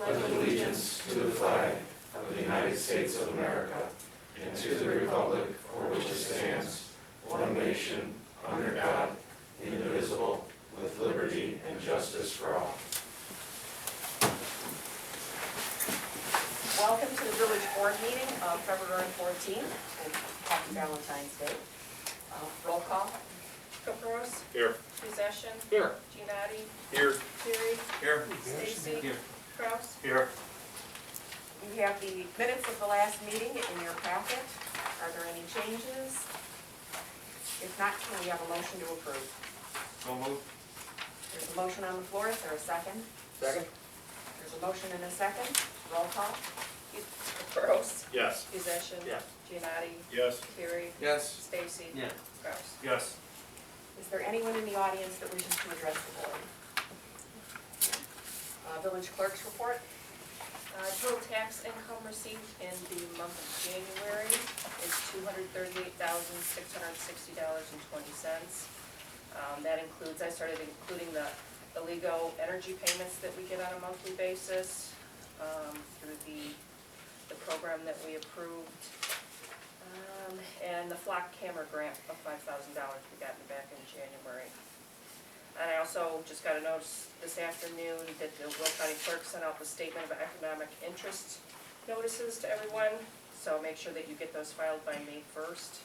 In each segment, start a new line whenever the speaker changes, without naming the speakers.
pledge allegiance to the flag of the United States of America and to the republic for which it stands, one nation, under God, indivisible, with liberty and justice for all.
Welcome to the village board meeting of February 14th, and happy Valentine's Day. Roll call.
Caprows.
Here.
Possession.
Here.
Giannotti.
Here.
Terry.
Here.
Stacy.
Here.
Kraus.
Here.
You have the minutes of the last meeting in your packet. Are there any changes? If not, can we have a motion to approve?
So moved.
There's a motion on the floor. Is there a second?
Second.
There's a motion and a second. Roll call.
Caprows.
Yes.
Possession.
Yes.
Giannotti.
Yes.
Terry.
Yes.
Stacy.
Yeah.
Kraus.
Yes.
Is there anyone in the audience that wishes to address the board? Village clerk's report.
Total tax income received in the month of January is $238,660.20. That includes, I started including the legal energy payments that we get on a monthly basis through the program that we approved, and the flock camera grant of $5,000 we got back in January. And I also just got a notice this afternoon that the Will County Clerk sent out the statement of economic interest notices to everyone. So make sure that you get those filed by May 1st.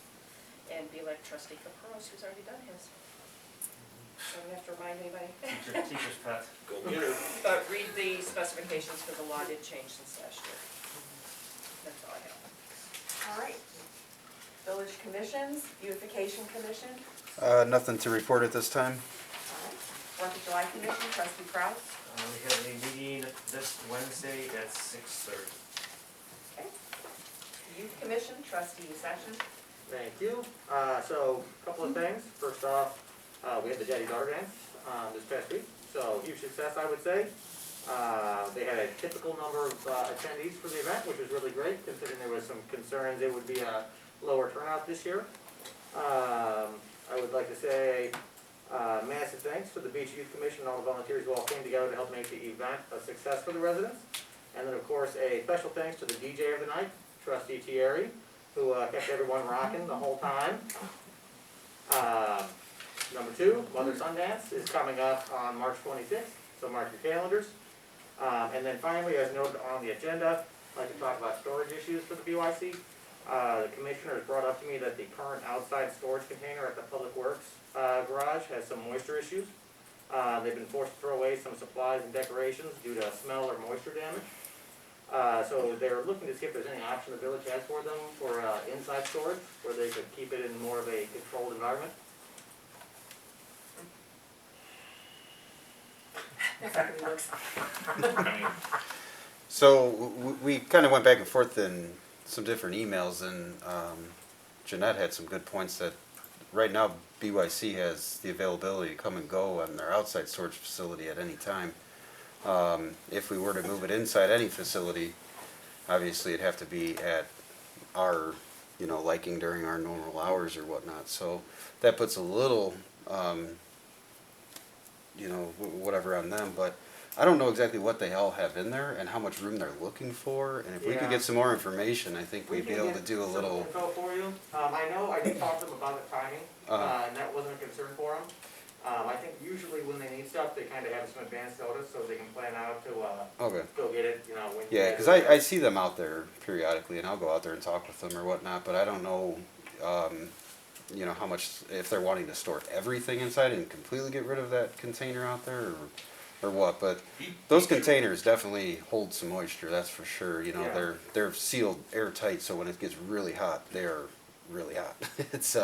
And be like Trustee Caprows, who's already done his. So I don't have to remind anybody.
Teacher's pet. Go get her.
But read the specifications because the law did change since last year. That's all I have.
All right. Village commissions, beautification commission.
Nothing to report at this time.
All right. 4th of July commission, trustee Kraus.
We have a meeting this Wednesday at 6:30.
Okay. Youth commission, trustee Sessions.
Thank you. So, a couple of things. First off, we had the daddy-daughter dance this past week, so huge success, I would say. They had a typical number of attendees for the event, which was really great, considering there was some concerns it would be a lower turnout this year. I would like to say massive thanks to the Beecher Youth Commission and all the volunteers who all came together to help make the event a success for the residents. And then, of course, a special thanks to the DJ of the night, Trustee Thierry, who kept everyone rocking the whole time. Number 2, Mother-Son Dance is coming up on March 26th, so mark your calendars. And then finally, as noted on the agenda, I'd like to talk about storage issues for the BYC. The commissioners brought up to me that the current outside storage container at the Public Works garage has some moisture issues. They've been forced to throw away some supplies and decorations due to smell or moisture damage. So they're looking to see if there's any option the village has for them for inside storage, where they could keep it in more of a controlled environment.
That's how it looks.
So we kind of went back and forth in some different emails, and Jeanette had some good points that right now BYC has the availability to come and go on their outside storage facility at any time. If we were to move it inside any facility, obviously it'd have to be at our, liking during our normal hours or whatnot. So that puts a little, whatever on them. But I don't know exactly what they all have in there and how much room they're looking for. And if we could
Yeah.
get some more information, I think we'd be able to do a
Some
little.
info for you. I know I did talk to them about the timing, and that wasn't a concern for them. I think usually when they need stuff, they kind of have some advance notice so they can plan out to
Okay.
go get it, when.
Yeah, because I see them out there periodically, and I'll go out there and talk with them or whatnot, but I don't know, how much, if they're wanting to store everything inside and completely get rid of that container out there, or what, but those containers definitely hold some moisture, that's for sure,
Yeah.
they're sealed airtight, so when it gets really hot, they're really hot. It's,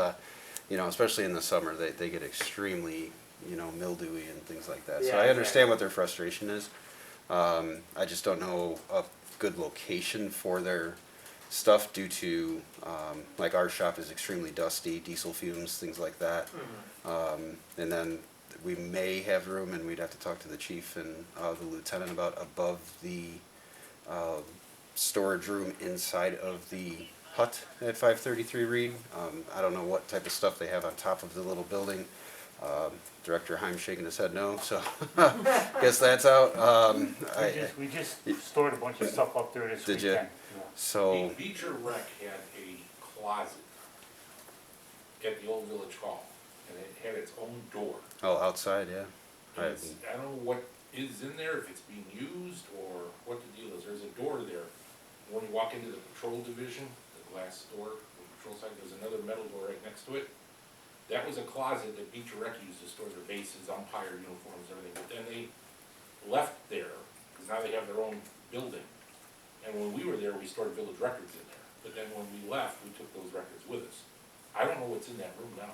especially in the summer, they get extremely, mildewy and things like that, so
Yeah,
I understand
exactly.
what their frustration is. I just don't know a good location for their stuff due to, like our shop is extremely dusty, diesel fumes, things like that. And then we may have room, and we'd have to talk to the chief and the lieutenant about above the storage room inside of the hut at 533 Reed. I don't know what type of stuff they have on top of the little building. Director Heim shaking his head no, so guess that's out.
We just stored a bunch of stuff up there this
Did
weekend.
ya?
Yeah.
So,
Beecher Rec had a closet at the old village hall, and it had its own door.
oh, outside, yeah.
And I don't know what is in there, if it's being used, or what the deal is. There's a door there. When you walk into the patrol division, the glass door, the patrol side, there's another metal door right next to it. That was a closet that Beecher Rec used to store their bases, umpire uniforms, everything, but then they left there, because now they have their own building. And when we were there, we stored village records in there, but then when we left, we took those records with us. I don't know what's in that room now.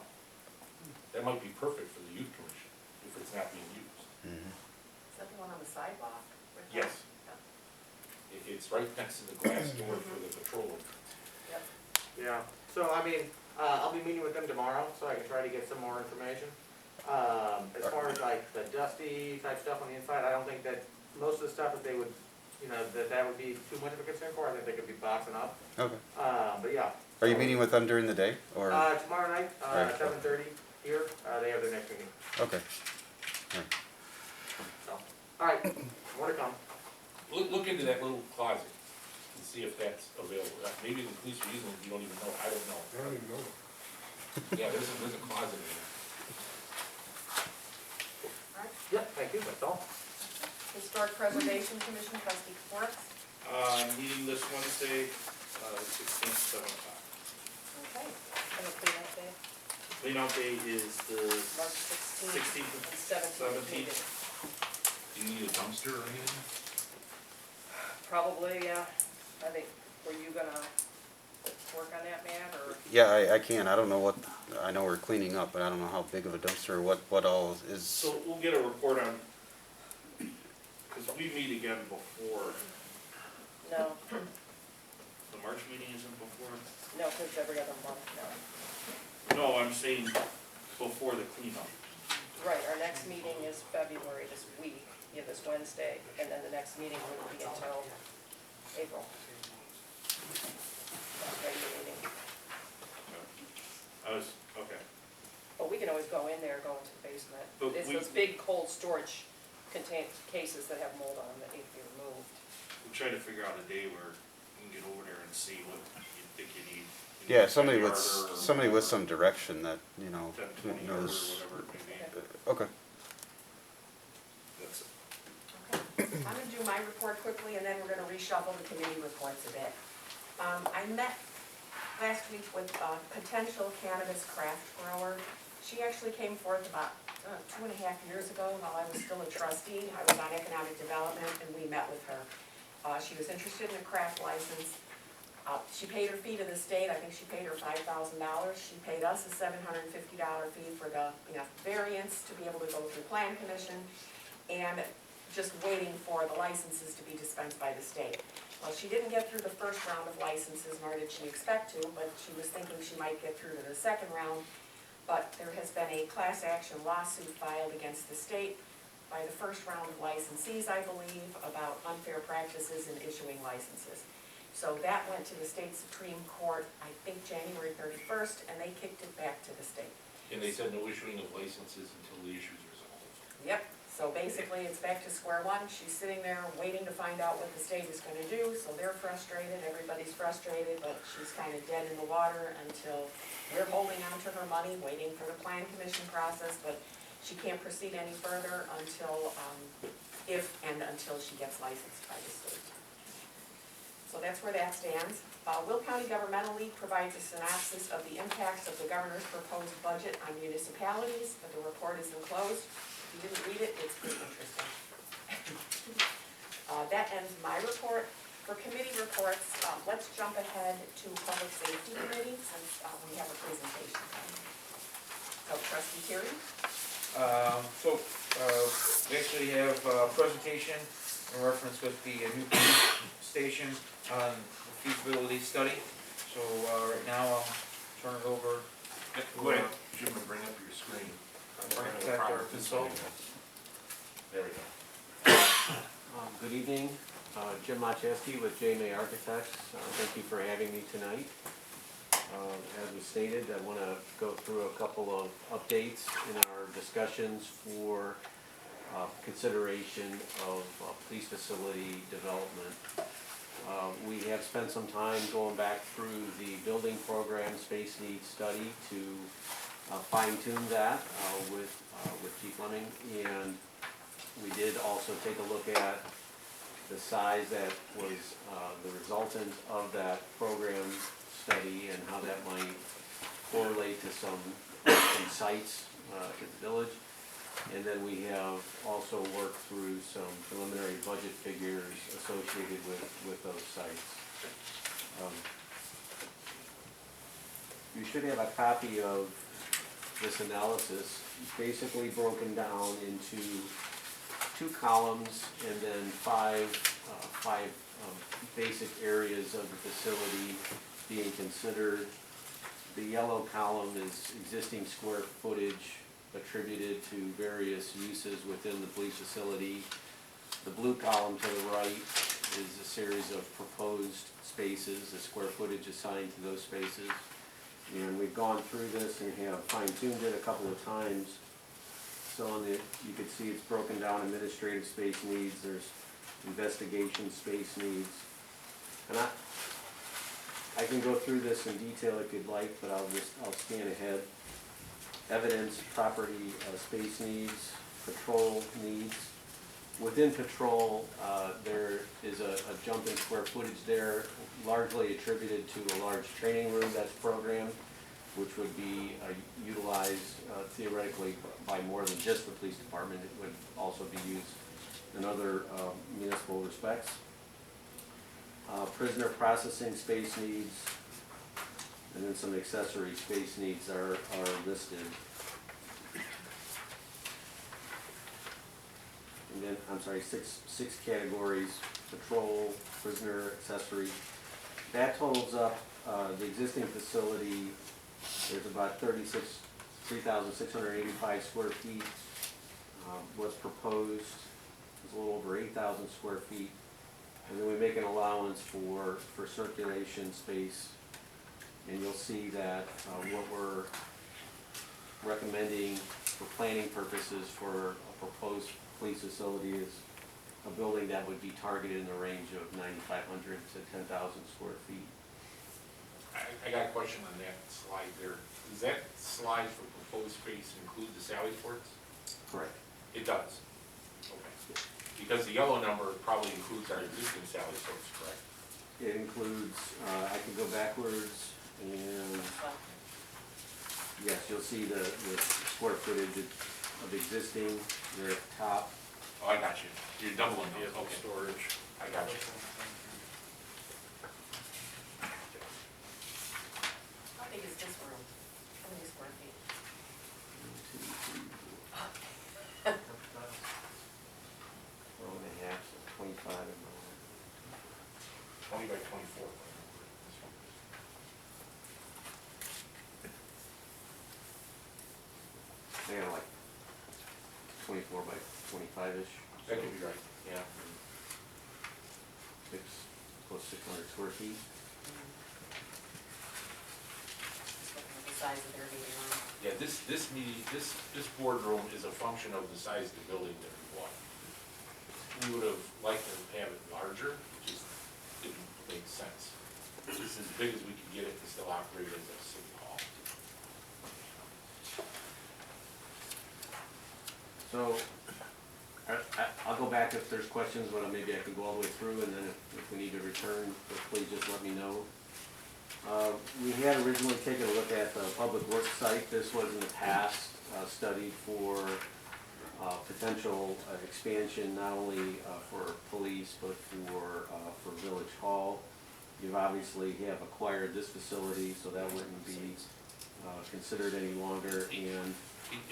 That might be perfect for the youth commission, if it's not being used.
Is that the one on the sidewalk?
Yes. It's right next to the glass door for the patrol entrance.
Yep.
Yeah, so I mean, I'll be meeting with them tomorrow, so I can try to get some more information. As far as like the dusty type stuff on the inside, I don't think that most of the stuff that they would, that would be too much of a concern for. I think they could be boxing up.
Okay.
But yeah.
Are you meeting with them during the day, or?
Tomorrow night,
Right.
7:30 here, they have their next meeting,
Okay.
so. All right, more to come.
Look into that little closet and see if that's available. Maybe the police are using it, you don't even know, I don't know.
I don't even know.
Yeah, there's a closet in there.
All right.
Yep, thank you, that's all.
Historic Preservation Commission, trustee Quartz.
Meeting this Wednesday, 16th, 7 o'clock.
Okay.
And the cleanup day,
Cleanout day is the
March 16th
16th
and
and
17th.
17th.
Do you need a dumpster or anything?
Probably, yeah. I think, were you gonna work on that, Matt, or?
Yeah, I can. I don't know what, I know we're cleaning up, but I don't know how big of a dumpster, or what all is.
So we'll get a report on, because we meet again before,
No,
the March meeting isn't before?
no, because every other month, no.
No, I'm saying before the cleanup.
Right, our next meeting is February this week, yeah, this Wednesday, and then the next meeting wouldn't be until April. Regular meeting.
Okay.
But we can always go in there, go into the basement.
But
It's
we-
those big cold storage cases that have mold on them that need to be removed.
We'll try to figure out a day where you can get over there and see what you think you need.
Yeah, somebody with,
Yard or
somebody with some direction that,
10, 20
who
or
knows.
whatever it may be.
Okay.
That's it.
Okay. I'm gonna do my report quickly, and then we're gonna reshuffle the committee reports a bit. I met last week with a potential cannabis craft grower. She actually came forth about 2.5 years ago while I was still a trustee. I was on economic development, and we met with her. She was interested in a craft license. She paid her fee to the state. I think she paid her $5,000. She paid us a $750 fee for the variance to be able to go through plan commission, and just waiting for the licenses to be dispensed by the state. Well, she didn't get through the first round of licenses, nor did she expect to, but she was thinking she might get through to the second round. But there has been a class action lawsuit filed against the state by the first round of licensees, I believe, about unfair practices in issuing licenses. So that went to the state Supreme Court, I think January 31st, and they kicked it back to the state.
And they said no issuing of licenses until the issue's resolved.
Yep, so basically it's back to square one. She's sitting there waiting to find out what the state is gonna do, so they're frustrated, everybody's frustrated, but she's kind of dead in the water until we're holding on to her money, waiting for the plan commission process, but she can't proceed any further until, until she gets licensed by the state. So that's where that stands. Will County Governmental League provides a synopsis of the impacts of the governor's proposed budget on municipalities, but the report is enclosed. If you didn't read it, it's pretty interesting. That ends my report. For committee reports, let's jump ahead to Public Safety Committee since we have a presentation. So trustee Terry?
We actually have a presentation in reference with the new police station on the feasibility study. So right now I'll turn it over.
Go ahead, Jim, to bring up your screen.
Architect or consultant.
There we go.
Good evening, Jim Macheski with JMA Architects. Thank you for having me tonight. As was stated, I want to go through a couple of updates in our discussions for consideration of police facility development. We have spent some time going back through the building program space needs study to fine tune that with Chief Fleming, and we did also take a look at the size that was the resultant of that program study and how that might correlate to some sites in the village. And then we have also worked through some preliminary budget figures associated with those sites. You should have a copy of this analysis, basically broken down into 2 columns and then five basic areas of the facility being considered. The yellow column is existing square footage attributed to various uses within the police facility. The blue column to the right is a series of proposed spaces, the square footage assigned to those spaces. And we've gone through this and have fine-tuned it a couple of times. So on the, you can see it's broken down administrative space needs, there's investigation space needs. And I can go through this in detail if you'd like, but I'll scan ahead. Evidence, property, space needs, patrol needs. Within patrol, there is a jump in square footage there, largely attributed to a large training room that's programmed, which would be utilized theoretically by more than just the police department. It would also be used in other municipal respects. Prisoner processing space needs, and then some accessory space needs are listed. And then, I'm sorry, six categories: patrol, prisoner, accessory. That totals up, the existing facility, there's about 3,685 square feet. What's proposed is a little over 8,000 square feet. And then we make an allowance for circulation space. And you'll see that what we're recommending for planning purposes for a proposed police facility is a building that would be targeted in the range of 9,500 to 10,000 square feet.
I got a question on that slide there. Does that slide for proposed space include the Sally Sports?
Correct.
It does? Okay. Because the yellow number probably includes our existing Sally Sports, correct?
It includes, I can go backwards, and yes, you'll see the square footage of existing, they're at the top.
Oh, I got you. You're doubling those. Okay. Storage. I got you.
How big is this room? How many square feet?
1.5, so 25 and
20 by 24.
they're like 24 by 25-ish.
That could be right, yeah.
Close 600 square feet.
Just looking at the size of their meeting room.
Yeah, this boardroom is a function of the size of the building that we bought. We would have liked to have it larger, it just didn't make sense. It's as big as we could get it to still operate as a city hall.
So, I'll go back if there's questions, but maybe I can go all the way through, and then if we need to return, please just let me know. We had originally taken a look at the public works site. This was in the past studied for potential expansion, not only for police, but for Village Hall. You obviously have acquired this facility, so that wouldn't be considered any longer, and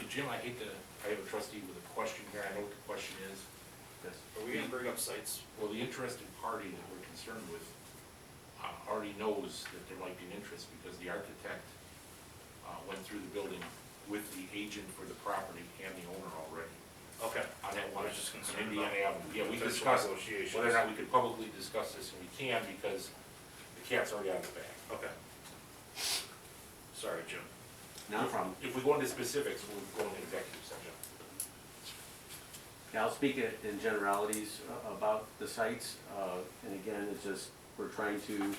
Jim, I have a trustee with a question here, I know what the question is.
yes.
Are we gonna bring up sites? Well, the interested party that we're concerned with already knows that there might be an interest, because the architect went through the building with the agent for the property and the owner already.
Okay.
On that one,
I was just concerned
Indiana
about
Avenue. Yeah, we
potential
discussed
negotiations.
whether or not we could publicly discuss this, and we can, because the cat's already out of the bag.
Okay.
Sorry, Jim.
Not a problem.
If we go into specifics, we'll go into executive session.
Yeah, I'll speak in generalities about the sites, and again, it's just, we're trying to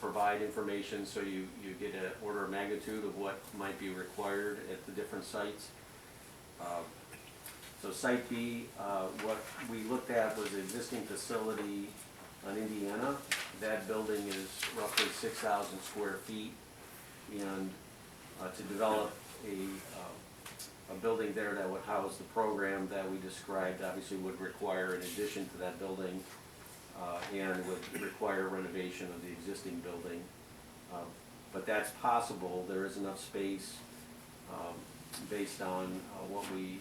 provide information so you get an order of magnitude of what might be required at the different sites. So Site B, what we looked at was an existing facility on Indiana. That building is roughly 6,000 square feet, and to develop a building there that would house the program that we described obviously would require an addition to that building, and would require renovation of the existing building. But that's possible. There is enough space based on what we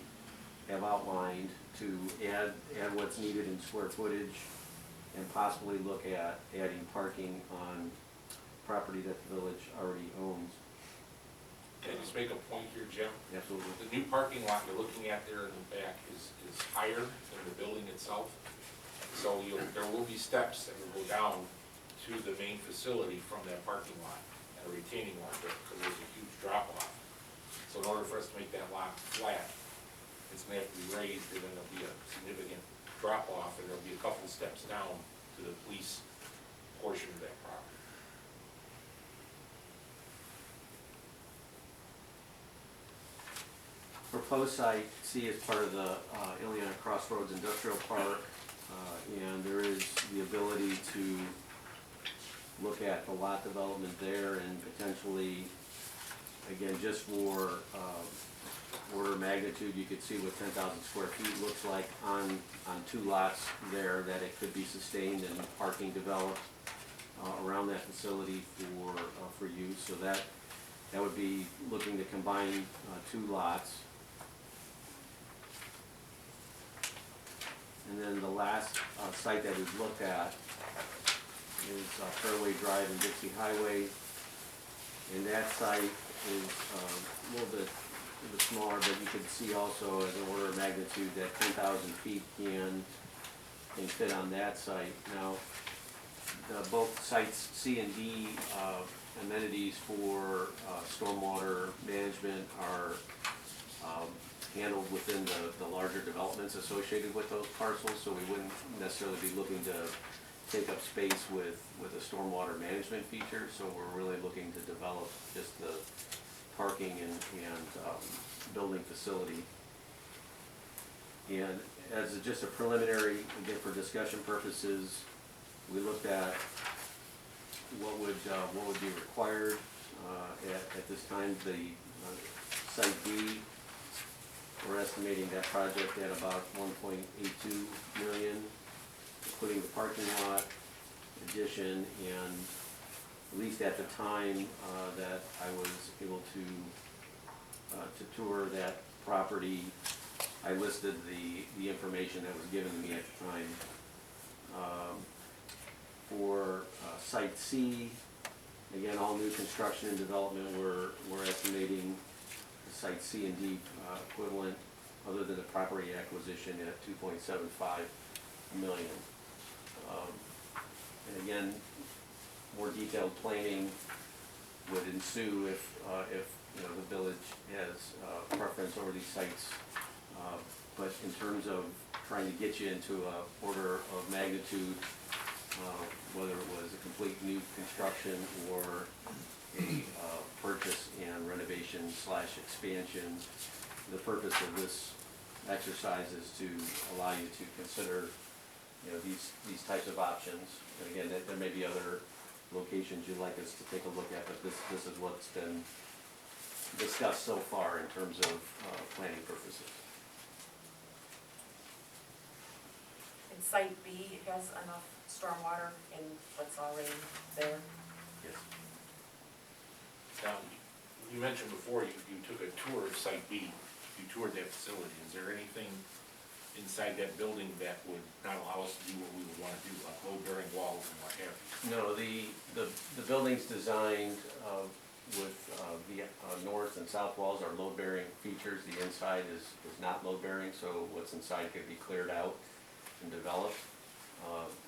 have outlined to add what's needed in square footage and possibly look at adding parking on property that the village already owns.
Can I just make a point here, Jim?
Absolutely.
The new parking lot you're looking at there in the back is higher than the building itself. So there will be steps that will go down to the main facility from that parking lot and a retaining wall, because there's a huge drop off. So in order for us to make that lot flat, it's gonna have to be raised, and then there'll be a significant drop off, and there'll be a couple steps down to the police portion of that property.
Proposed site C is part of the Ileana Crossroads Industrial Park, and there is the ability to look at the lot development there and potentially, again, just for order of magnitude, you could see what 10,000 square feet looks like on two lots there, that it could be sustained and parking developed around that facility for use. So that would be looking to combine two lots. And then the last site that we've looked at is Fairway Drive and Dixie Highway. And that site is a little bit smaller, but you can see also as an order of magnitude that 10,000 feet can fit on that site. Now, both sites C and D amenities for stormwater management are handled within the larger developments associated with those parcels, so we wouldn't necessarily be looking to take up space with a stormwater management feature. So we're really looking to develop just the parking and building facility. And as just a preliminary, again for discussion purposes, we looked at what would be required at this time. The Site B, we're estimating that project at about $1.82 million, including the parking lot addition, and at least at the time that I was able to tour that property, I listed the information that was given to me at the time. For Site C, again, all new construction and development, we're estimating the Site C and D equivalent, other than the property acquisition, at $2.75 million. And again, more detailed planning would ensue if the village has preference over these sites. But in terms of trying to get you into a order of magnitude, whether it was a complete new construction or a purchase and renovation / expansion, the purpose of this exercise is to allow you to consider these types of options. And again, there may be other locations you'd like us to take a look at, but this is what's been discussed so far in terms of planning purposes.
And Site B has enough stormwater in what's already there?
Yes.
Now, you mentioned before you took a tour of Site B, you toured that facility. Is there anything inside that building that would not allow us to do what we would want to do, like load-bearing walls and what have you?
No, the building's designed with the north and south walls are load-bearing features. The inside is not load-bearing, so what's inside could be cleared out and developed.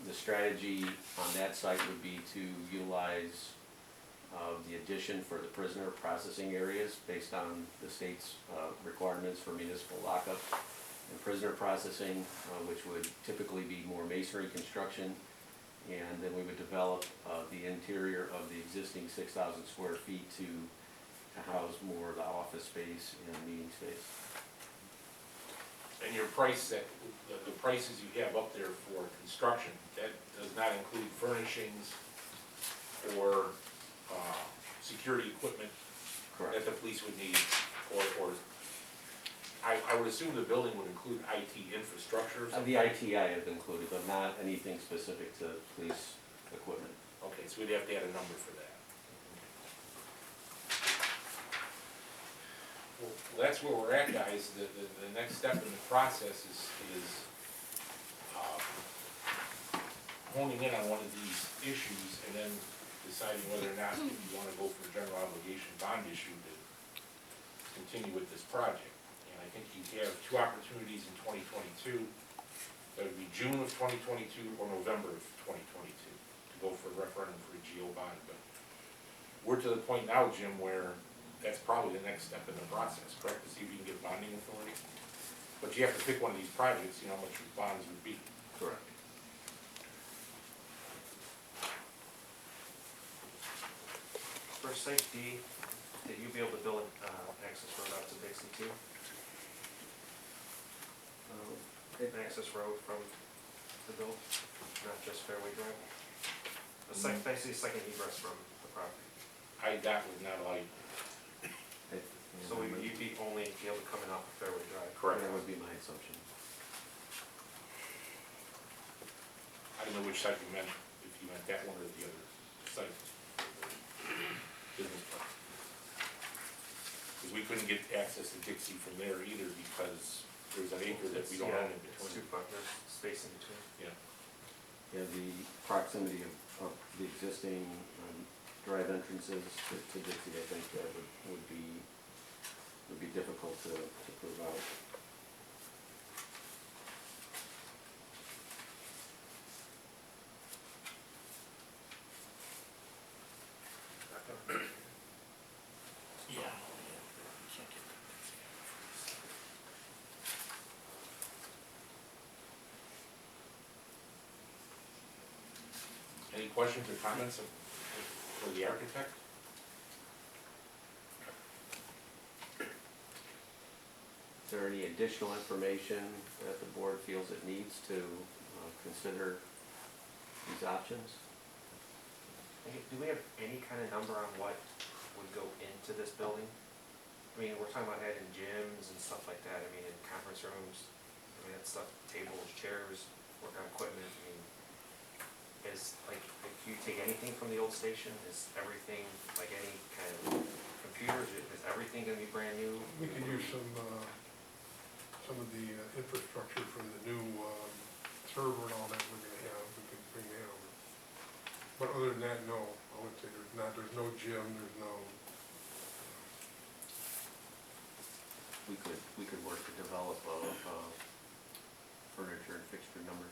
The strategy on that site would be to utilize the addition for the prisoner processing areas based on the state's requirements for municipal lockup and prisoner processing, which would typically be more masonry construction. And then we would develop the interior of the existing 6,000 square feet to house more of the office space and meeting space.
And your price that, the prices you have up there for construction, that does not include furnishings or security equipment that
Correct.
the police would need, or I would assume the building would include IT infrastructure or something?
The IT I have included, but not anything specific to police equipment.
Okay, so we'd have to add a number for that. Well, that's where we're at, guys. The next step in the process is honing in on one of these issues and then deciding whether or not you want to go for a general obligation bond issue to continue with this project. And I think you have two opportunities in 2022. That would be June of 2022 or November of 2022 to go for a referendum for a GO bond. But we're to the point now, Jim, where that's probably the next step in the process, correct? To see if you can get bonding authority. But you have to pick one of these projects, you know how much your bonds would be.
Correct.
For site D, that you'll be able to build access road out to Dixie too? An access road from the build, not just Fairway Drive? A second, basically a second egress from the property.
That would not allow you.
So you'd be only be able to come in off of Fairway Drive?
Correct.
That would be my assumption.
I don't know which site you meant, if you meant that one or the other site. Business park. Because we couldn't get access to Dixie from there either because there's an acre that we don't own in
It's
between.
too far, there's space in between.
Yeah.
Yeah, the proximity of the existing drive entrances to Dixie, I think would be difficult to prove out.
Yeah. Any questions or comments for the architect?
Is there any additional information that the board feels it needs to consider these options?
Do we have any kind of number on what would go into this building? I mean, we're talking about adding gyms and stuff like that, I mean, in conference rooms, I mean, that stuff, tables, chairs, workout equipment, I mean, is, like, if you take anything from the old station, is everything, like any kind of computers, is everything gonna be brand new?
We can use some of the infrastructure from the new server and all that we're gonna have, we can bring that over. But other than that, no, I would say there's no gym, there's no,
We could work to develop a furniture and fixture number.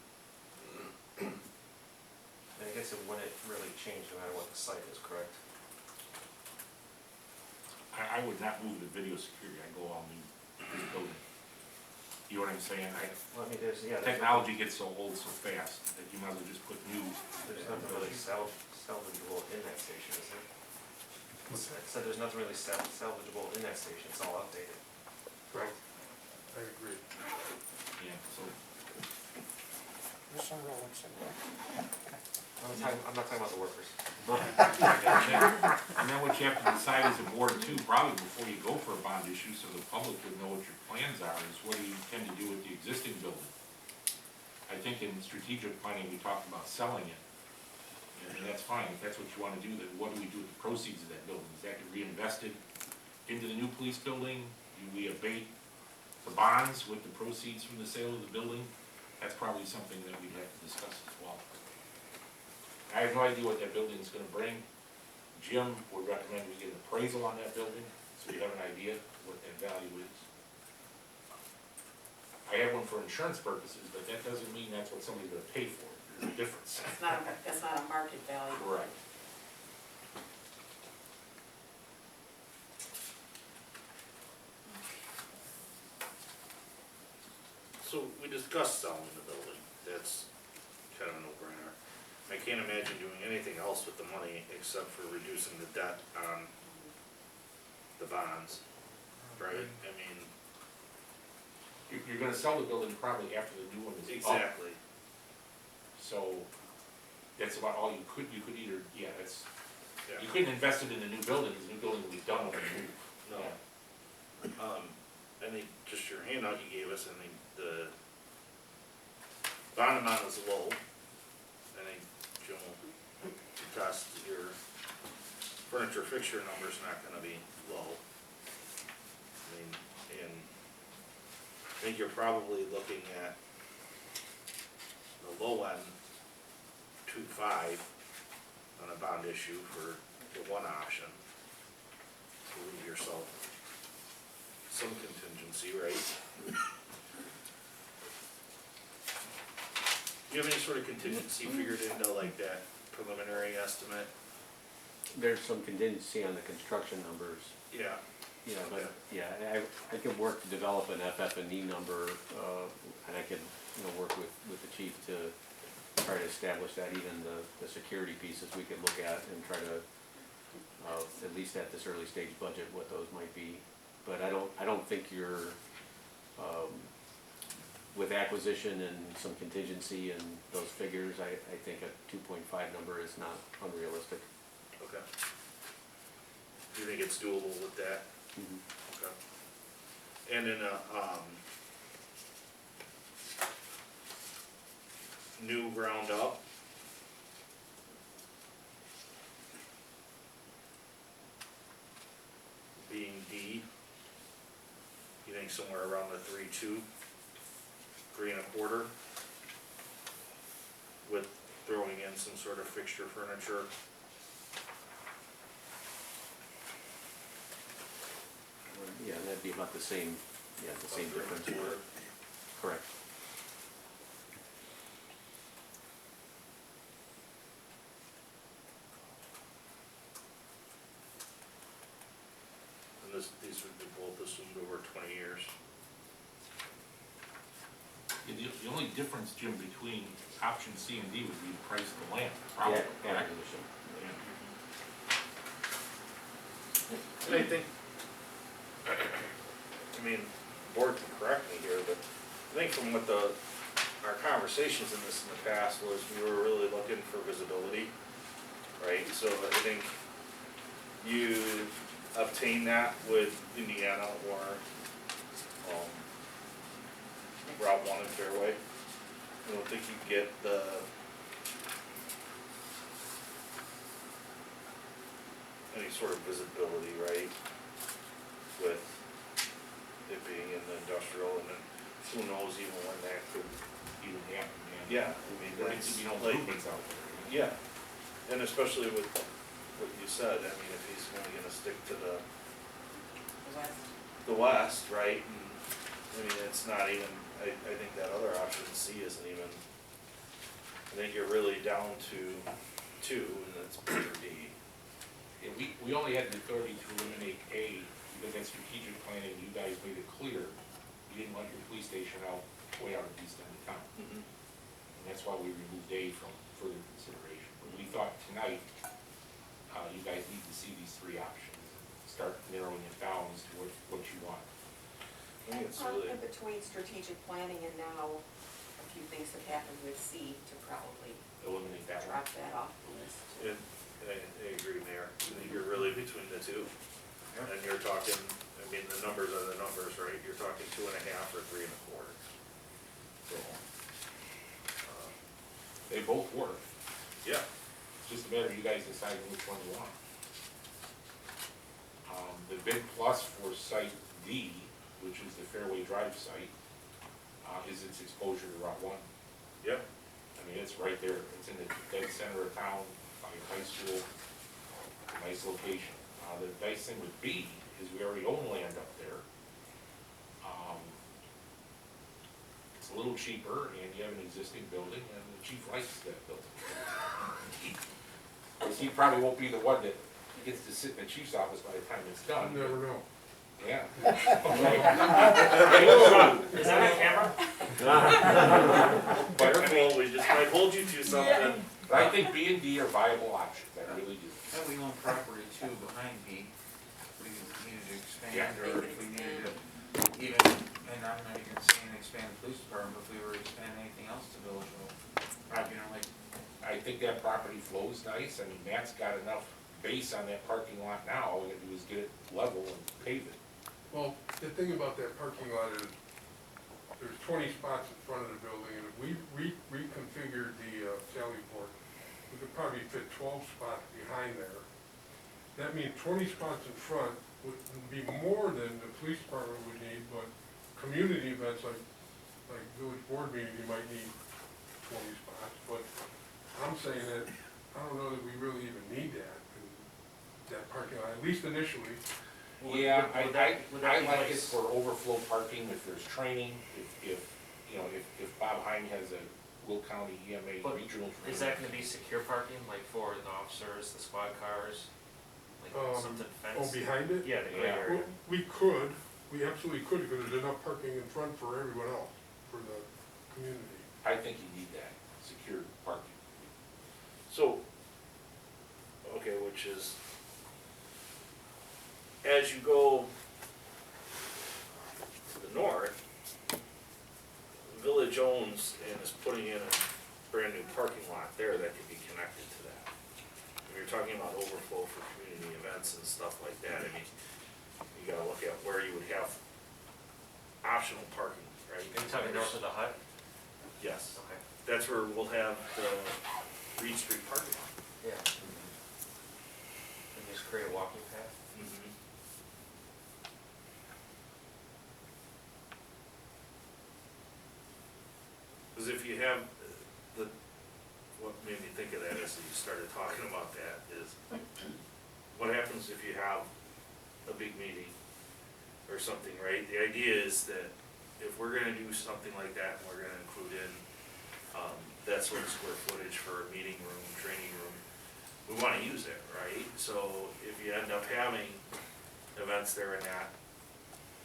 And I guess it wouldn't really change no matter what the site is, correct?
I would not move the video security, I'd go all new this building. You know what I'm saying?
Well, I mean, there's
Technology gets so old so fast that you might as well just put new.
There's nothing really salvageable in that station, is there?
what's that?
So there's nothing really salvageable in that station, it's all outdated, correct?
I agree.
Yeah, so.
I'm not talking about the workers.
And then what you have to decide as a board too, probably before you go for a bond issue, so the public would know what your plans are, is what do you intend to do with the existing building? I think in strategic planning, we talked about selling it. And that's fine, if that's what you wanna do, then what do we do with the proceeds of that building? Is that get reinvested into the new police building? Do we abate the bonds with the proceeds from the sale of the building? That's probably something that we'd have to discuss as well. I have no idea what that building is gonna bring. Jim would recommend we get an appraisal on that building, so we have an idea what that value is. I have one for insurance purposes, but that doesn't mean that's what somebody's gonna pay for. There's a difference.
That's not a market value.
Right.
So we discussed selling the building, that's kind of a no-brainer. I can't imagine doing anything else with the money except for reducing the debt on the bonds, right? I mean,
You're gonna sell the building probably after the new one is up.
exactly.
So, that's about all you could either, yeah, that's,
Yeah.
you couldn't invest it in a new building, because the new building will be done when you move.
No. I think just your handout you gave us, I think the bond amount is low. I think Jim will test your furniture fixture number's not gonna be low. I mean, and I think you're probably looking at the low end, 2.5 on a bond issue for the one option. To leave yourself some contingency, right? Do you have any sort of contingency figured into like that preliminary estimate?
There's some contingency on the construction numbers,
Yeah.
you know,
Okay.
but, yeah, I could work to develop an FF&E number, and I could, you know, work with the chief to try to establish that, even the security pieces we could look at and try to, at least at this early stage budget, what those might be. But I don't think you're, with acquisition and some contingency and those figures, I think a 2.5 number is not unrealistic.
Okay. Do you think it's doable with that?
Mhm.
Okay. And then, new ground up? Being D, you think somewhere around the 3.2, 3.25? With throwing in some sort of fixture furniture?
Yeah, that'd be about the same, yeah, the same difference.
3.25.
Correct.
And these would be both assumed over 20 years.
The only difference, Jim, between option C and D would be the price of the land, probably,
Yeah,
correct?
acquisition.
And I think, I mean, the board can correct me here, but I think from what our conversations in this in the past was, we were really looking for visibility, right? So I think you obtain that with Indiana or, Route 1 and Fairway. I don't think you get any sort of visibility, right? With it being in the industrial, and then who knows even when that could
Even happen, man.
Yeah, I mean,
There
that's
needs to be no
like,
improvements out there.
yeah, and especially with what you said, I mean, if he's only gonna stick to the west, right? And, I mean, it's not even, I think that other option, C, isn't even, I think you're really down to 2, and that's B or D.
Yeah, we only had the authority to eliminate A, because in strategic planning, you guys made it clear, you didn't want your police station out, way out of the east end of town. And that's why we removed A from further consideration. But we thought tonight, you guys need to see these 3 options, start narrowing it down as to what you want.
I think it's really,
In between strategic planning and now, a few things have happened with C to probably
Eliminate that one.
drop that off the list.
and I agree, Mayor, I think you're really between the 2. And you're talking, I mean, the numbers are the numbers, right? You're talking 2.5 or 3.25. So,
They both work,
yeah,
it's just a matter of you guys deciding which one you want. The big plus for site D, which is the Fairway Drive site, is its exposure to Route 1.
yep,
I mean, it's right there, it's in the dead center of town, by a high school, nice location. The nice thing with B is we already own land up there. It's a little cheaper, and you have an existing building, and the chief likes that building. Because he probably won't be the one that gets to sit in the chief's office by the time it's
You
done.
never know.
Yeah.
Is that on camera?
But I mean,
Careful, we just might hold you to something.
but I think B and D are viable options, I really do.
And we own property too behind B, we needed to expand,
Yeah.
or if we needed to even, and I'm not even saying expand the police department, but if we were to expand anything else to Village Road. You know, like,
I think that property flows nice, I mean, Matt's got enough base on that parking lot now, all we gotta do is get it level and pave it.
Well, the thing about that parking lot is, there's 20 spots in front of the building, and if we reconfigured the Sally Port, we could probably fit 12 spots behind there. That means 20 spots in front would be more than the police department would need, but community events like village board meeting, you might need 20 spots, but I'm saying that, I don't know that we really even need that parking lot, at least initially.
Yeah,
would that
I
be
like
like
it for overflow parking, if there's training, if, you know, if Bob Hine has a Will County EMA
But
regional training.
Is that gonna be secure parking, like for the officers, the squad cars? Like something
Oh,
fenced?
behind it?
Yeah, the gray
Yeah.
area.
Well, we absolutely could, because there's enough parking in front for everyone else, for the community.
I think you need that, secure parking.
So, okay, which is, as you go to the north, the village owns and is putting in a brand new parking lot there that could be connected to that. When you're talking about overflow for community events and stuff like that, I mean, you gotta look at where you would have optional parking, right?
Are you talking north of the hut?
Yes,
Okay.
that's where we'll have the Reed Street parking lot.
Yeah. And just create a walking path?
Because if you have, what made me think of that as you started talking about that is, what happens if you have a big meeting or something, right? The idea is that if we're gonna do something like that, and we're gonna include in, that sort of square footage for a meeting room, training room, we wanna use it, right? So if you end up having events there and that,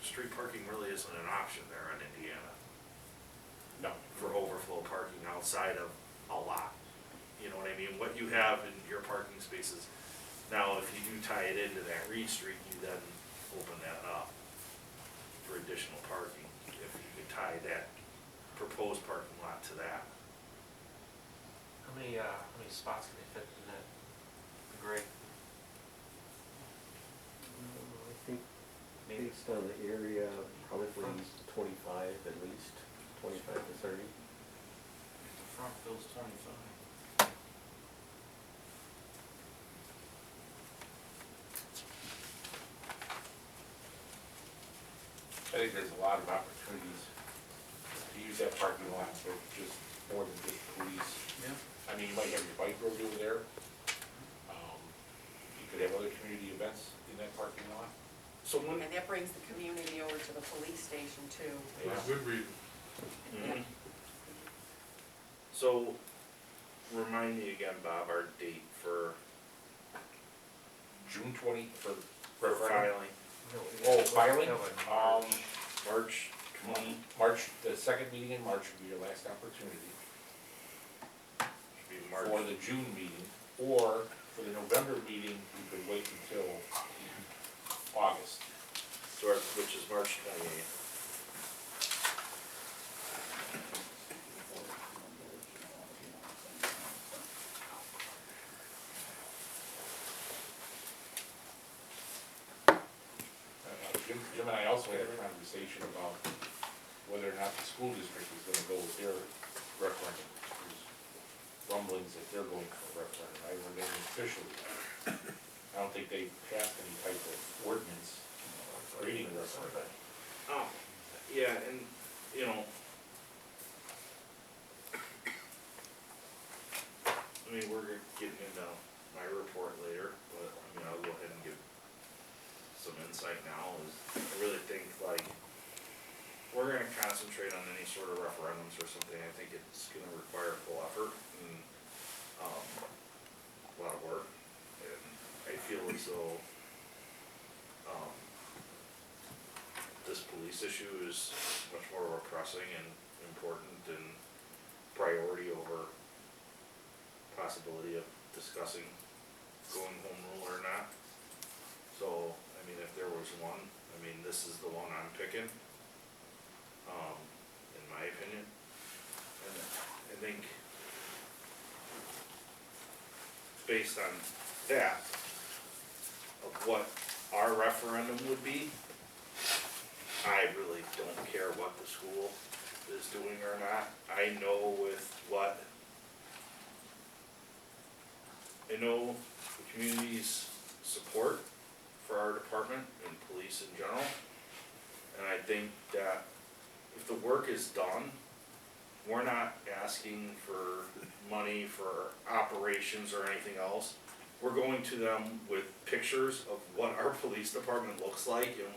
street parking really isn't an option there in Indiana
No.
for overflow parking outside of a lot. You know what I mean? What you have in your parking spaces, now if you do tie it into that Reed Street, you then open that up for additional parking, if you could tie that proposed parking lot to that.
How many spots can they fit in that gray?
I think
Maybe.
based on the area, probably 25 at least, 25 to 30.
the front fills 25.
I think there's a lot of opportunities to use that parking lot for just more than just police.
Yeah.
I mean, you might have your bike road over there. You could have other community events in that parking lot.
So when,
And that brings the community over to the police station too.
Yeah.
For good reason.
Mhm. So, remind me again, Bob, our date for
June 20 for
filing,
No,
Oh, filing?
no, in March.
March 20,
March, the second meeting in March would be your last opportunity.
should be March.
For the June meeting, or for the November meeting, you could wait until August.
Which is March 28th.
Jim and I also had a conversation about whether or not the school district is gonna go with their referendum. There's rumblings that they're going for a referendum, I haven't heard anything officially. I don't think they passed any type of ordinance creating a referendum.
Oh, yeah, and, you know, I mean, we're getting into my report later, but, I mean, I'll go ahead and give some insight now, is I really think, like, we're gonna concentrate on any sort of referendums or something, I think it's gonna require full effort and, a lot of work, and I feel as though, this police issue is much more pressing, and important and priority over possibility of discussing going home rule or not. So, I mean, if there was one, I mean, this is the one I'm picking, in my opinion. And I think based on that, of what our referendum would be, I really don't care what the school is doing or not. I know the community's support for our department and police in general. And I think that if the work is done, we're not asking for money for operations or anything else. We're going to them with pictures of what our police department looks like and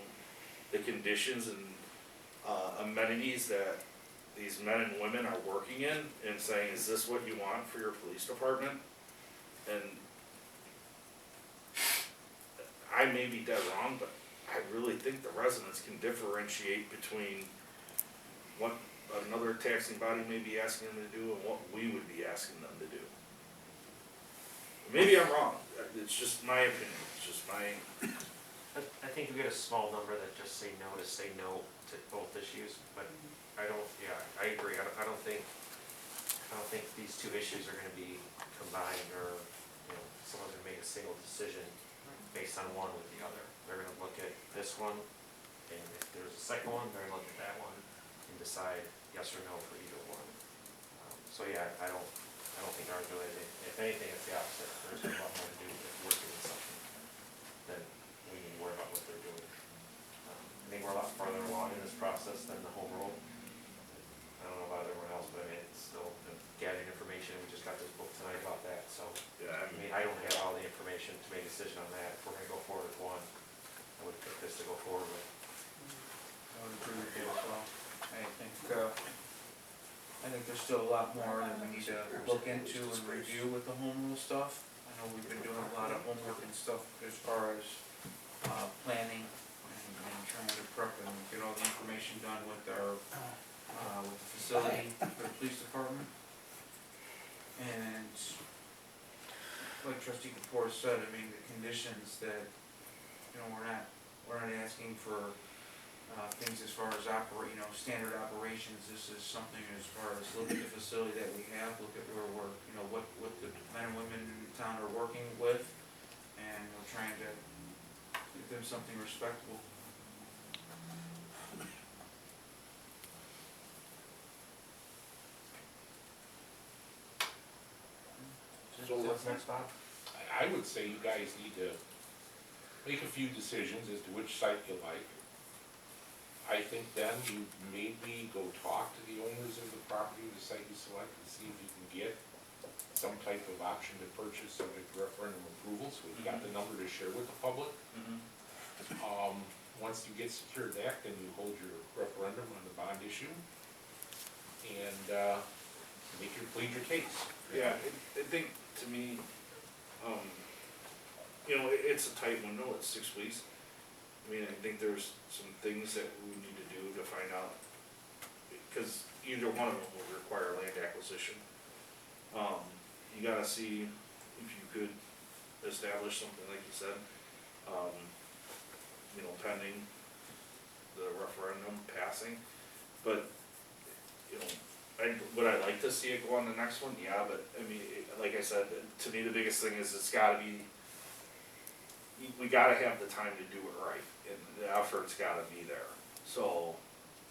the conditions and amenities that these men and women are working in, and saying, is this what you want for your police department? And I may be dead wrong, but I really think the residents can differentiate between what another taxing body may be asking them to do and what we would be asking them to do. Maybe I'm wrong, it's just my opinion, it's just my.
I think we get a small number that just say no to both issues, but I agree, I don't think these two issues are gonna be combined, or, you know, someone's gonna make a single decision based on one with the other. They're gonna look at this one, and if there's a second one, they're gonna look at that one and decide yes or no for either one. So yeah, I don't think ours really, if anything, it's the opposite. There's a lot more to do if we're doing something than we need to worry about what they're doing. I think we're a lot farther along in this process than the home rule. I don't know about everyone else, but I mean, it's still gathering information. We just got this book tonight about that, so.
Yeah,
I mean, I don't have all the information to make a decision on that. If we're gonna go forward with one, I would pick this to go forward with.
I would agree with you as well. I think there's still a lot more that we need to look into and review with the home rule stuff. I know we've been doing a lot of homework and stuff as far as, planning and trying to prep and get all the information done with our, with the facility for the police department. And like Trustee Kapoor said, I mean, the conditions that, you know, we're not asking for things as far as standard operations. This is something as far as look at the facility that we have, look at where we're, you know, what the men and women in town are working with, and we're trying to give them something respectable.
So
What's next, Bob?
I would say you guys need to make a few decisions as to which site you like. I think then you maybe go talk to the owners of the property, the site you select, and see if you can get some type of option to purchase subject to referendum approval, so we've got the number to share with the public. Once you get secured that, then you hold your referendum on the bond issue, and plead your case.
Yeah, I think, to me, you know, it's a tight window, it's 6 weeks. I mean, I think there's some things that we need to do to find out, because either one of them will require land acquisition. You gotta see if you could establish something, like you said, you know, pending the referendum passing. But, you know, would I like to see it go on the next one? Yeah, but, I mean, like I said, to me, the biggest thing is it's gotta be, we gotta have the time to do it right, and the effort's gotta be there. So,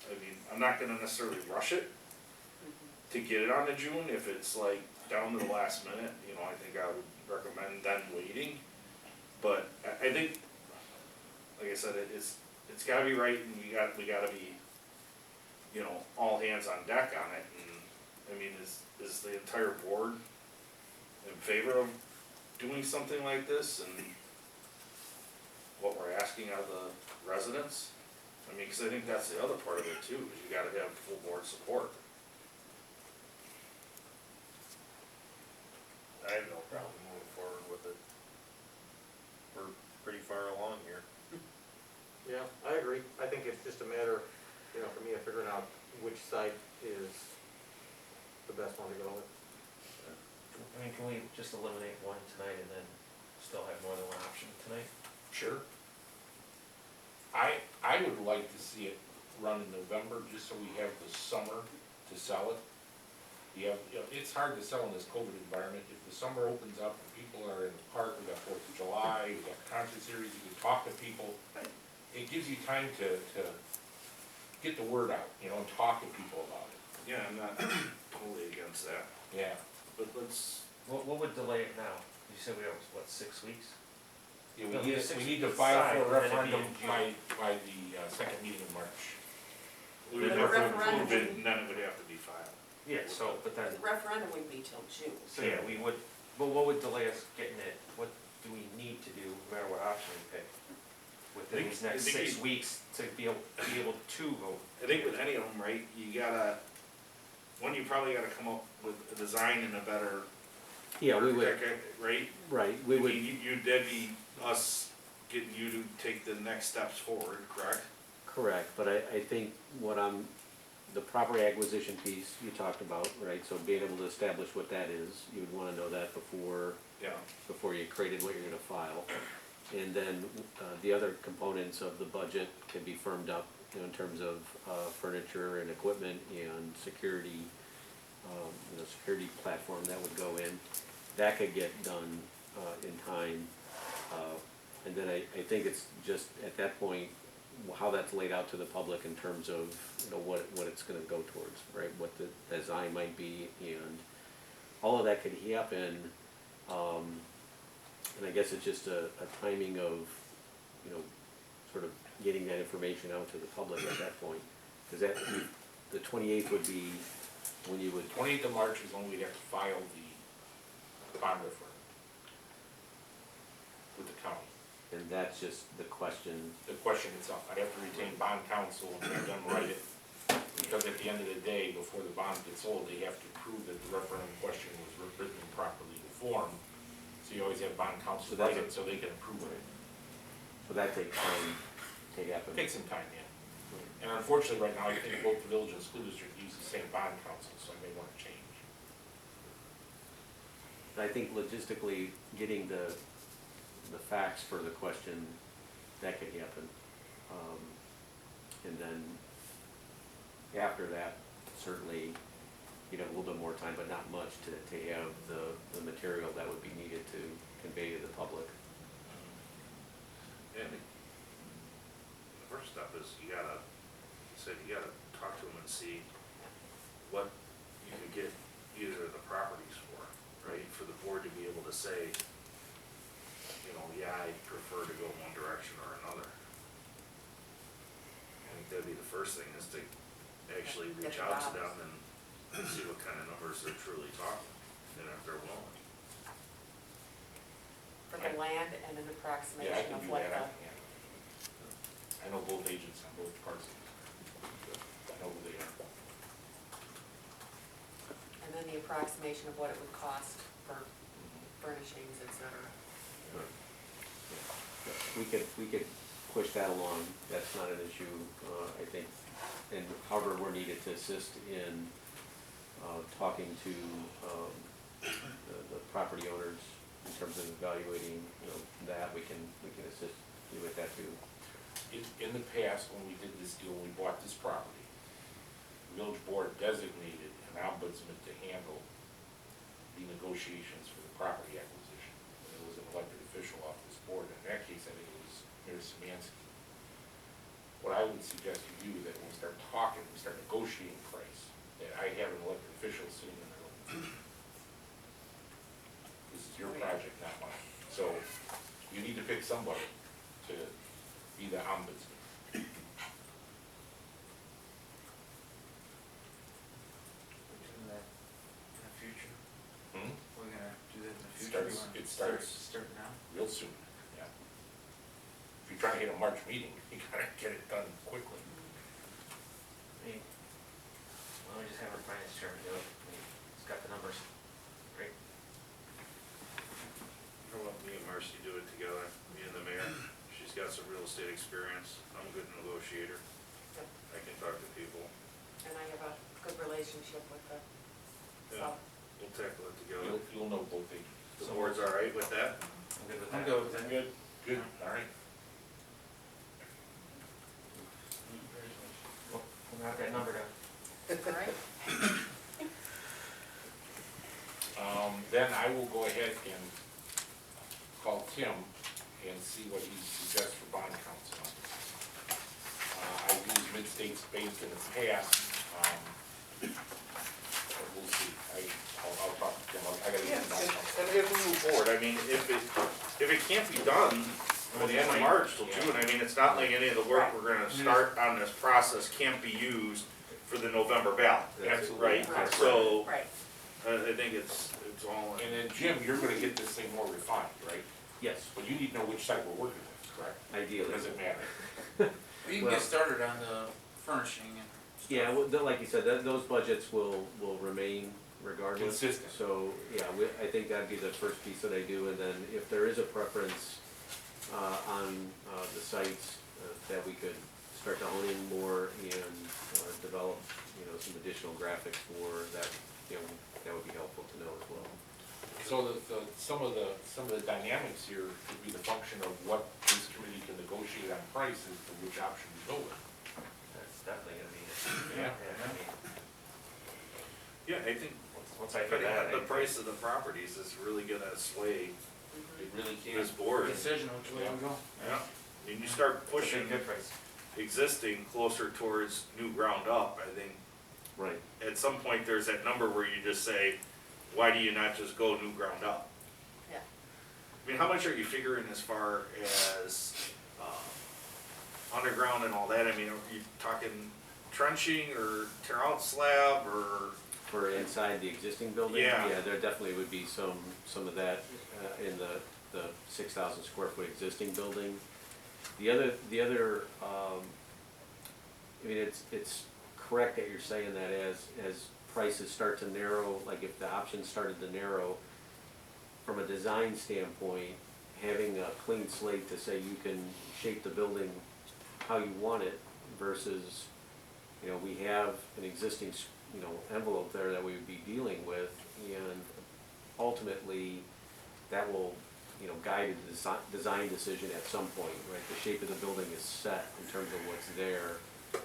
I mean, I'm not gonna necessarily rush it to get it on to June. If it's like down to the last minute, you know, I think I would recommend then waiting. But I think, like I said, it's gotta be right, and we gotta be, you know, all hands on deck on it. And, I mean, is the entire board in favor of doing something like this, and what we're asking out of the residents? I mean, cause I think that's the other part of it too, is you gotta have full board support.
I have no problem moving forward with it. We're pretty far along here.
Yeah, I agree. I think it's just a matter, you know, for me of figuring out which site is the best one to go with.
I mean, can we just eliminate one tonight and then still have more than one option tonight?
Sure. I would like to see it run in November, just so we have the summer to sell it. You know, it's hard to sell in this COVID environment. If the summer opens up and people are in the park, we got 4th of July, we got concert series, you can talk to people. It gives you time to get the word out, you know, and talk to people about it.
Yeah, I'm not totally against that,
Yeah.
but let's,
What would delay it now? You said we have, what, 6 weeks?
Yeah,
No,
we
we have
need,
6
we need to
weeks
file
aside,
for a
and then it'd be
referendum
in
by the second meeting in March.
we would
But
have
the
to
referendum
approve it,
would-
and then it would have to be filed.
Yeah, so, but then,
The referendum wouldn't be till June.
so yeah, we would, but what would delay us getting it? What do we need to do, no matter what option we pick? Within these next
I think
6 weeks to be able to vote?
I think with any of them, right, you gotta, one, you probably gotta come up with a design and a better
Yeah, we would,
architect, right?
right, we
I
would,
mean, that'd be us getting you to take the next steps forward, correct?
correct, but I think the property acquisition piece you talked about, right, so being able to establish what that is, you would wanna know that
Yeah.
before you created what you're gonna file. And then, the other components of the budget can be firmed up, you know, in terms of, furniture and equipment and security, security platform that would go in. That could get done, in time. And then I think it's just, at that point, how that's laid out to the public in terms of, you know, what it's gonna go towards, right? What the design might be, and all of that could happen. And I guess it's just a timing of, you know, sort of getting that information out to the public at that point. Cause the 28th would be when you would,
28th of March is when we'd have to file the bond referendum with the county.
and that's just the question.
The question itself, I'd have to retain bond counsel and have them write it, because at the end of the day, before the bond gets sold, they have to prove that the referendum question was written in proper legal form. So you always have bond counsel
So that's
write it so they can approve it.
So that takes time to happen.
It takes some time, yeah. And unfortunately, right now, I think both the village and school district use the same bond counsel, so I may want to change.
And I think logistically, getting the facts for the question, that could happen. And then after that, certainly, you'd have a little bit more time, but not much to have the material that would be needed to convey to the public.
And the first step is you gotta talk to them and see what you can get either of the properties for, right? For the board to be able to say, you know, yeah, I prefer to go one direction or another. I think that'd be the first thing, is to actually reach out to them and see what kind of numbers they're truly talking, and if they're willing.
For the land and an
Yeah, I
approximation
can
of
do
what
that.
the,
I know both agents on both parts. I know who they are.
and then the approximation of what it would cost for furnishings, et cetera.
We could push that along, that's not an issue, I think. And however, we're needed to assist in talking to the property owners in terms of evaluating, you know, that, we can assist you with that too.
In the past, when we did this deal, when we bought this property, the village board designated an ombudsman to handle the negotiations for the property acquisition. And it was an elected official off this board, and in that case, I think it was Mayor Szymanski. What I would suggest you do is that when we start talking, we start negotiating price, that I have an elected official sitting in the room. This is your project, not mine. So you need to pick somebody to be the ombudsman.
We're doing that in the future.
Hmm?
We're gonna do that in the future.
It starts
Start now.
real soon, yeah. If you're trying to hit a March meeting, you gotta get it done quickly.
I mean, why don't we just have our finance chairman do it? I mean, he's got the numbers. Great.
How about me and Marcy do it together, me and the mayor? She's got some real estate experience, I'm a good negotiator, I can talk to people.
and I have a good relationship with the,
Yeah.
so.
We'll tackle it together.
You'll know both agencies.
The board's all right with that?
I'm good with
I'm
that.
good with that.
Good.
Good, all right.
We'll knock that number down.
All right.
Then I will go ahead and call Tim and see what he suggests for bond council. I've used mid-state space in the past, but we'll see. I'll talk to Tim, I gotta
Yeah,
get the bond council.
and if we move forward, I mean, if it can't be done by the end of March till June, I mean, it's not like any of the work we're gonna start on this process can't be used for the November ballot.
Absolutely.
Right,
Right.
so,
Right.
I think it's all in.
And then Jim, you're gonna get this thing more refined, right?
Yes,
But you need to know which side we're working with, correct?
ideally.
Does it matter?
We can
Well-
get started on the furnishing and stuff.
Yeah, well, like you said, those budgets will remain regardless.
Consistent.
So, yeah, I think that'd be the first piece that I do, and then if there is a preference on the sites, that we could start to hone in more and develop, some additional graphics for that, that would be helpful to know as well.
So some of the dynamics here could be the function of what this committee can negotiate on price as to which option we go with.
That's definitely gonna be,
Yeah.
I mean,
Yeah, I think
once I get
depending
that.
on the price of the properties is really gonna sway
It really can.
this board.
Decision which way we go.
Yeah, I mean, you start pushing
Big difference.
existing closer towards new ground up, I think
Right.
at some point there's that number where you just say, why do you not just go new ground up?
Yeah.
I mean, how much are you figuring as far as, underground and all that? I mean, are you talking trenching or tear out slab or?
For inside the existing building?
Yeah.
Yeah, there definitely would be some of that in the 6,000 square foot existing building. The other, I mean, it's correct that you're saying that as prices start to narrow, like if the options started to narrow, from a design standpoint, having a clean slate to say you can shape the building how you want it versus, we have an existing, envelope there that we would be dealing with, and ultimately, that will, guide the design decision at some point, right? The shape of the building is set in terms of what's there,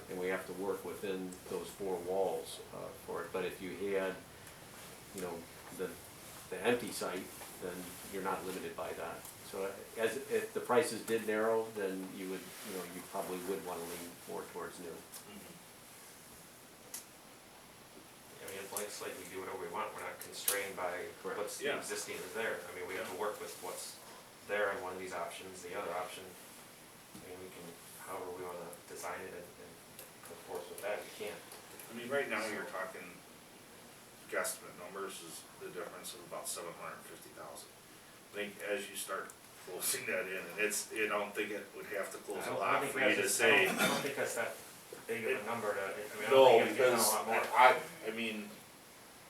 and we have to work within those four walls for it. But if you had, the empty site, then you're not limited by that. So if the prices did narrow, then you would, you probably would want to lean more towards new.
I mean, a blank slate, we do whatever we want, we're not constrained by
Correct.
what's
Yeah.
existing is there. I mean, we have to work with what's there in one of these options, the other option, I mean, we can, however we wanna design it and go forth with that, we can.
I mean, right now you're talking guesstimate numbers is the difference of about $750,000. I think as you start closing that in, and I don't think it would have to close a lot for you to say.
I don't think that's that big of a number to, I mean, I
No,
don't think it's
because
a lot more.
I mean,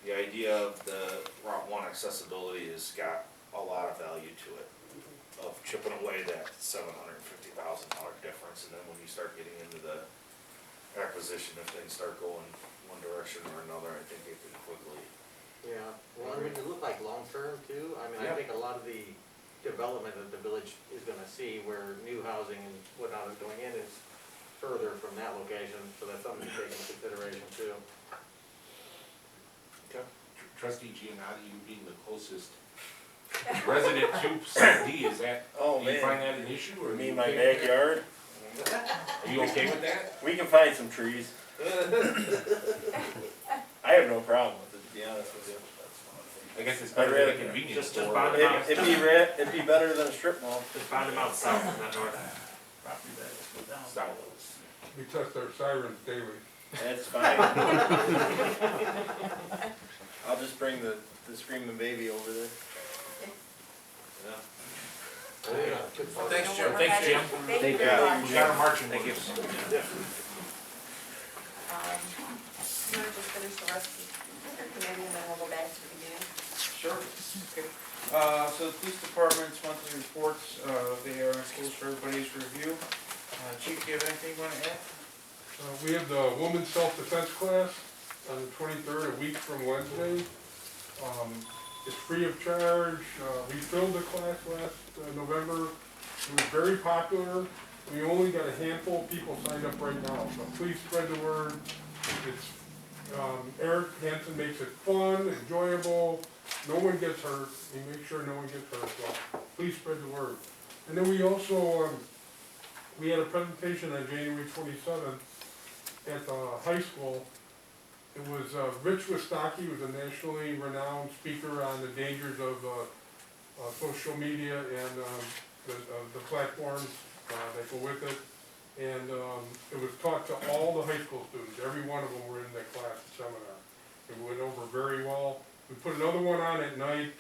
the idea of the Route 1 accessibility has got a lot of value to it, of chipping away that $750,000 difference, and then when you start getting into the acquisition, if things start going one direction or another, I think it can quickly.
Yeah, well, I mean, it look like long-term too, I mean, I
Yeah.
think a lot of the development that the village is gonna see where new housing and whatnot is going in is further from that location, so that's something to take into consideration too.
Trustee Giannotti, you being the closest resident to Site D, is that,
Oh,
do you find
man,
that an issue, or? are
me
you
and my
okay with that?
backyard,
Are you okay with that?
we can find some trees. I have no problem with it, to be honest with you.
I guess it's
I'd
better than
rather-
a convenience
just
store.
bond them out.
It'd be better than a strip mall.
Just bound them out south and not north.
Property values go down.
South.
We test our sirens daily.
That's fine. I'll just bring the screaming baby over there.
Well, thanks, Jim.
Thanks, Jim.
Thank you
Thank
very
you.
much.
We got our marching
Thank you.
orders.
You wanna just finish the rest of the committee and then we'll go back to the beginning?
Sure. Okay. So the police department's monthly reports, they are in schools for everybody's review. Chief, do you have anything you wanna add?
We have the women's self-defense class on the 23rd, a week from Wednesday. It's free of charge. We filled the class last November. It was very popular. We only got a handful of people signed up right now, so please spread the word. It's, Eric Hansen makes it fun, enjoyable, no one gets hurt. He makes sure no one gets hurt, so please spread the word. And then we also, we had a presentation on January 27th at the high school. It was Rich Wistocki, who was a nationally renowned speaker on the dangers of social media and the platforms that go with it. And it was taught to all the high school students. Every one of them were in that class seminar. It went over very well. We put another one on at night.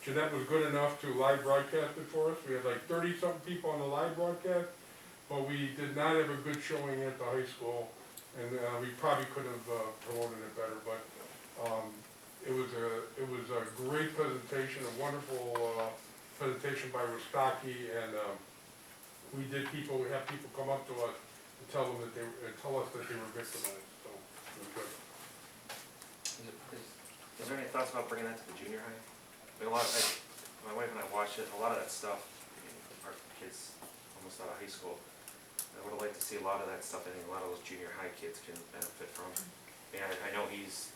Jeanette was good enough to live broadcast it for us. We had like 30-something people on the live broadcast, but we did not have a good showing at the high school, and we probably could have promoted it better. But it was a great presentation, a wonderful presentation by Wistocki, and we had people come up to us and tell us that they were victimized. So it was good.
Is there any thoughts about bringing that to the junior high? I mean, my wife and I watched it, a lot of that stuff, our kids almost out of high school, I would have liked to see a lot of that stuff. I think a lot of those junior high kids can benefit from. And I know he's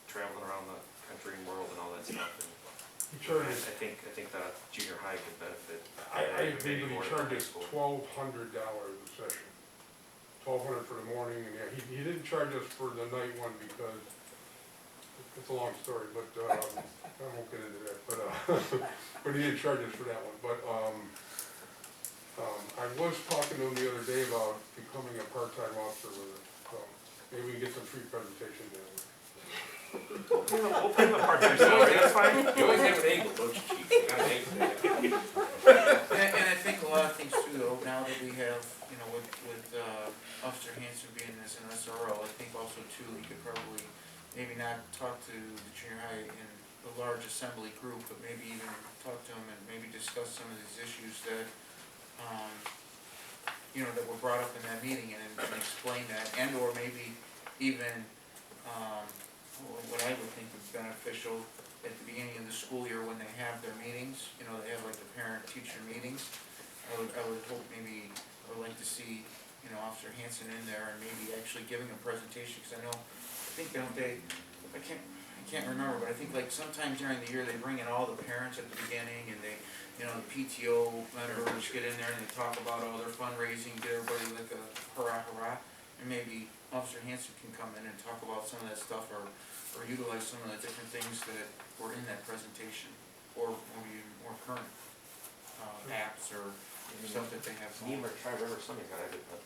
traveling around the country and world and all that stuff. And I think the junior high could benefit.
I agree, but he charges $1,200 a session. $1,200 for the morning, and yeah, he didn't charge us for the night one because it's a long story, but I won't get into that. But he didn't charge us for that one. But I was talking to him the other day about becoming a part-time officer with it. So maybe we can get some free presentation down there.
We'll pay him a part-time salary, that's fine.
You always have an angle, don't you, chief? You got an angle.
And I think a lot of things too, though, now that we have, you know, with Officer Hanson being as an SRO, I think also too, we could probably maybe not talk to the junior high in a large assembly group, but maybe even talk to them and maybe discuss some of these issues that, you know, that were brought up in that meeting and explain that, and or maybe even, what I would think would be beneficial at the beginning of the school year when they have their meetings, you know, they have like the parent-teacher meetings. I would hope maybe, I would like to see, you know, Officer Hanson in there and maybe actually giving a presentation, because I think don't they, I can't remember, but I think like sometimes during the year they bring in all the parents at the beginning and they, you know, the PTO members get in there and they talk about all their fundraising, get everybody like a hurrah, hurrah. And maybe Officer Hanson can come in and talk about some of that stuff or utilize some of the different things that were in that presentation, or maybe more current apps or stuff that they have.
Neem or Tri River, somebody's got to do that.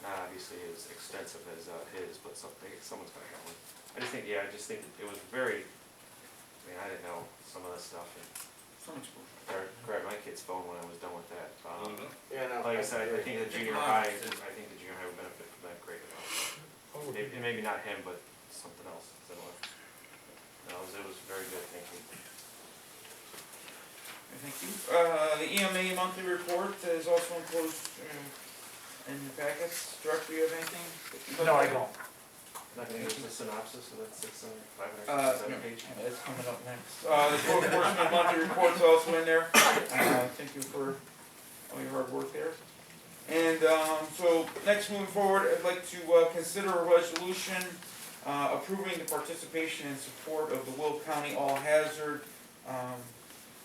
Not obviously as extensive as his, but someone's got to have one. I just think it was very, I mean, I didn't know some of this stuff. And I grabbed my kid's phone when I was done with that.
Yeah, no.
Like I said, I think the junior high would benefit from that great amount. Maybe not him, but something else similar. No, it was very good, thank you.
Thank you. The EMA monthly report is also enclosed in the packets. Director, you have anything?
No, I don't.
Not gonna give us a synopsis of that 567 page.
That's coming up next. The code enforcement monthly report's also in there. Thank you for all your hard work there. And so next, moving forward, I'd like to consider a resolution approving the participation and support of the Will County All Hazard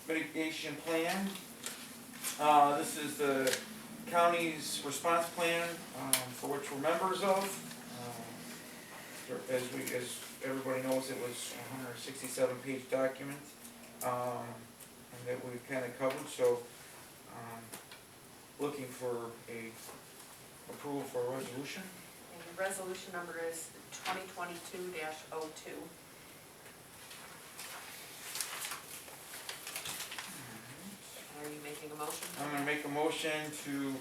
Mitigation Plan. This is the county's response plan for which we're members of. As everybody knows, it was a 167-page document and that we've kind of covered. So, looking for a approval for a resolution.
And the resolution number is 2022-02. Are you making a motion?
I'm going to make a motion to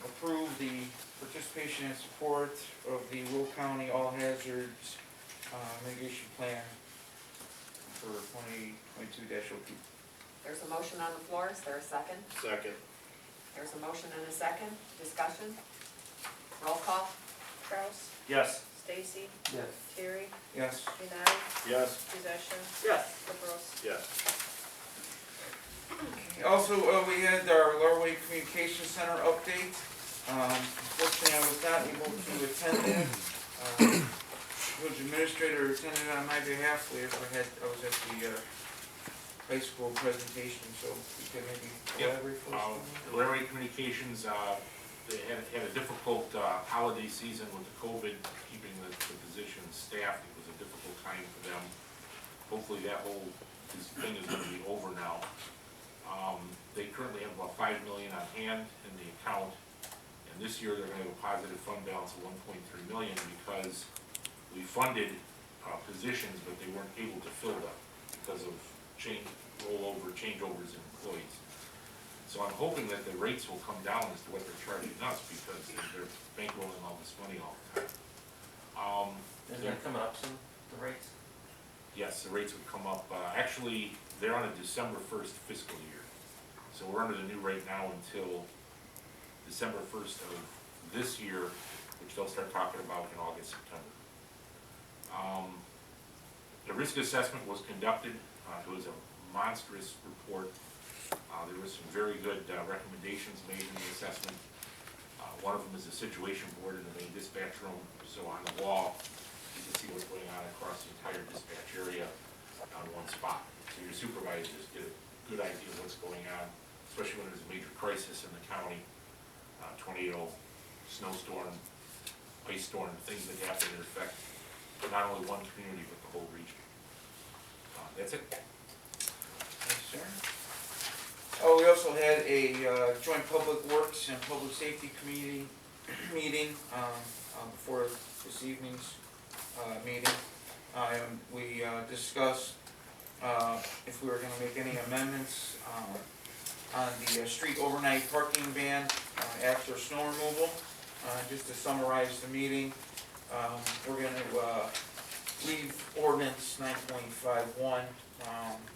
approve the participation and support of the Will County All Hazards Mitigation Plan for 2022-02.
There's a motion on the floor, is there a second?
Second.
There's a motion and a second, discussion, roll call.
Kraus,
Yes.
Stacy,
Yes.
Terry,
Yes.
United,
Yes.
Possession,
Yes.
LaBrus.
Yes.
Also, we had our Larway Communication Center update. Unfortunately, I was not able to attend it. Village administrator attended on my behalf. I was at the high school presentation, so we can maybe collaborate for us.
Larry Communications, they had a difficult holiday season with the COVID, keeping the positions staffed. It was a difficult time for them. Hopefully that whole thing is gonna be over now. They currently have about $5 million on hand in the account, and this year they're gonna have a positive fund balance of $1.3 million because we funded positions, but they weren't able to fill them because of changeovers in employees. So I'm hoping that the rates will come down as to what they're charging us because they're bankrolling all this money all the time.
Is that coming up soon, the rates?
Yes, the rates would come up, actually, they're on a December 1st fiscal year. So we're under the new rate now until December 1st of this year, which they'll start talking about in August, September. The risk assessment was conducted. It was a monstrous report. There were some very good recommendations made in the assessment. One of them is a situation board in the main dispatch room. So on the wall, you can see what's going on across the entire dispatch area on one spot. So your supervisors get a good idea of what's going on, especially when there's a major crisis in the county, tornado, snowstorm, ice storm, things that happen that affect not only one community, but the whole region. That's it.
Yes, sir. Oh, we also had a joint public works and public safety committee meeting before this evening's meeting. We discussed if we were going to make any amendments on the street overnight parking ban after snow removal. Just to summarize the meeting, we're going to leave ordinance 9.51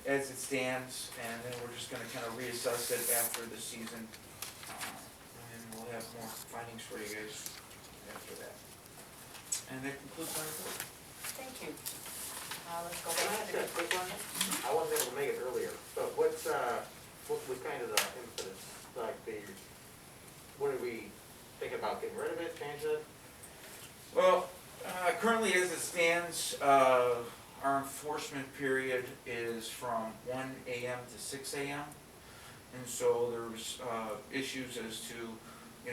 as it stands, and then we're just going to kind of reassess it after the season, and we'll have more findings for you guys after that. And that concludes my report.
Thank you. Let's go
Can I
back
ask
to
you a quick one? I wasn't able to make it earlier, but what was kind of the impetus, like what did we think about getting rid of it, change it?
Well, currently as it stands, our enforcement period is from 1 a.m. to 6 a.m. And so there's issues as to,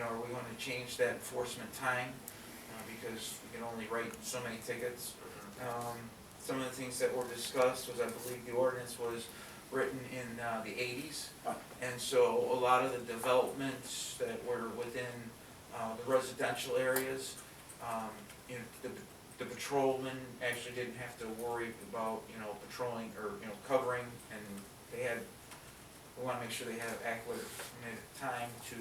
are we going to change that enforcement time? Because we can only write so many tickets. Some of the things that were discussed was, I believe the ordinance was written in the 80s. And so a lot of the developments that were within the residential areas, the patrolmen actually didn't have to worry about, patrolling or, covering, and we want to make sure they have adequate time to,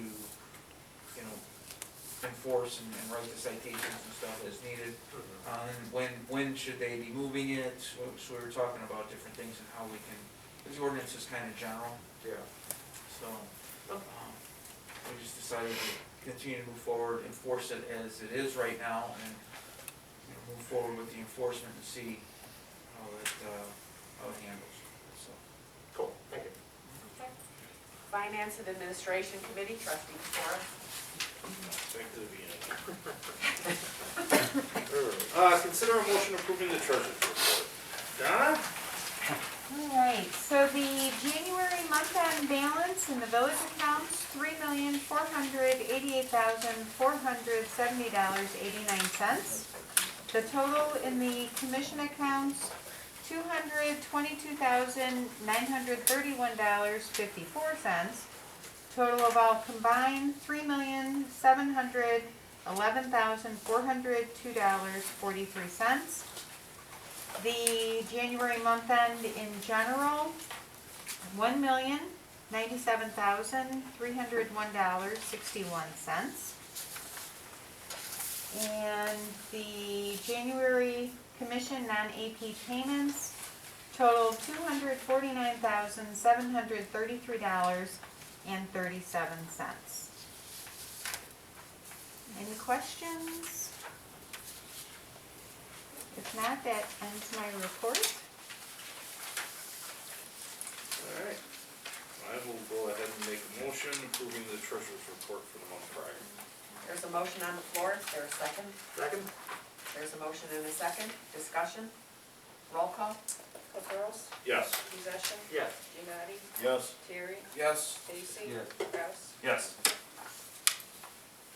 enforce and write the citations and stuff as needed. And when should they be moving it? So we were talking about different things and how we can, because the ordinance is kind of general.
Yeah.
So, we just decided to continue to move forward, enforce it as it is right now, and move forward with the enforcement and see how it handles. So,
Cool, thank you.
Okay. Finance and Administration Committee, trustee Forrest.
Back to the beginning.
Consider a motion approving the treasurer's report. Donna?
All right, so the January month-end balance in the village accounts, $3,488,470.89. The total in the commission accounts, $222,931.54. Total of all combined, $3,711,402.43. The January month end in general, $1,097,301.61. And the January commission non-AP payments total $249,733 and 37 cents. Any questions? If not, that ends my report.
Alright, I will go ahead and make a motion approving the treasurer's report for the month prior.
There's a motion on the floor, is there a second?
Second?
There's a motion and a second, discussion, roll call?
LaFeroz,
Yes.
Possession,
Yes.
Giannotti,
Yes.
Terry,
Yes.
Stacy,
Yes.
Kraus.
Yes.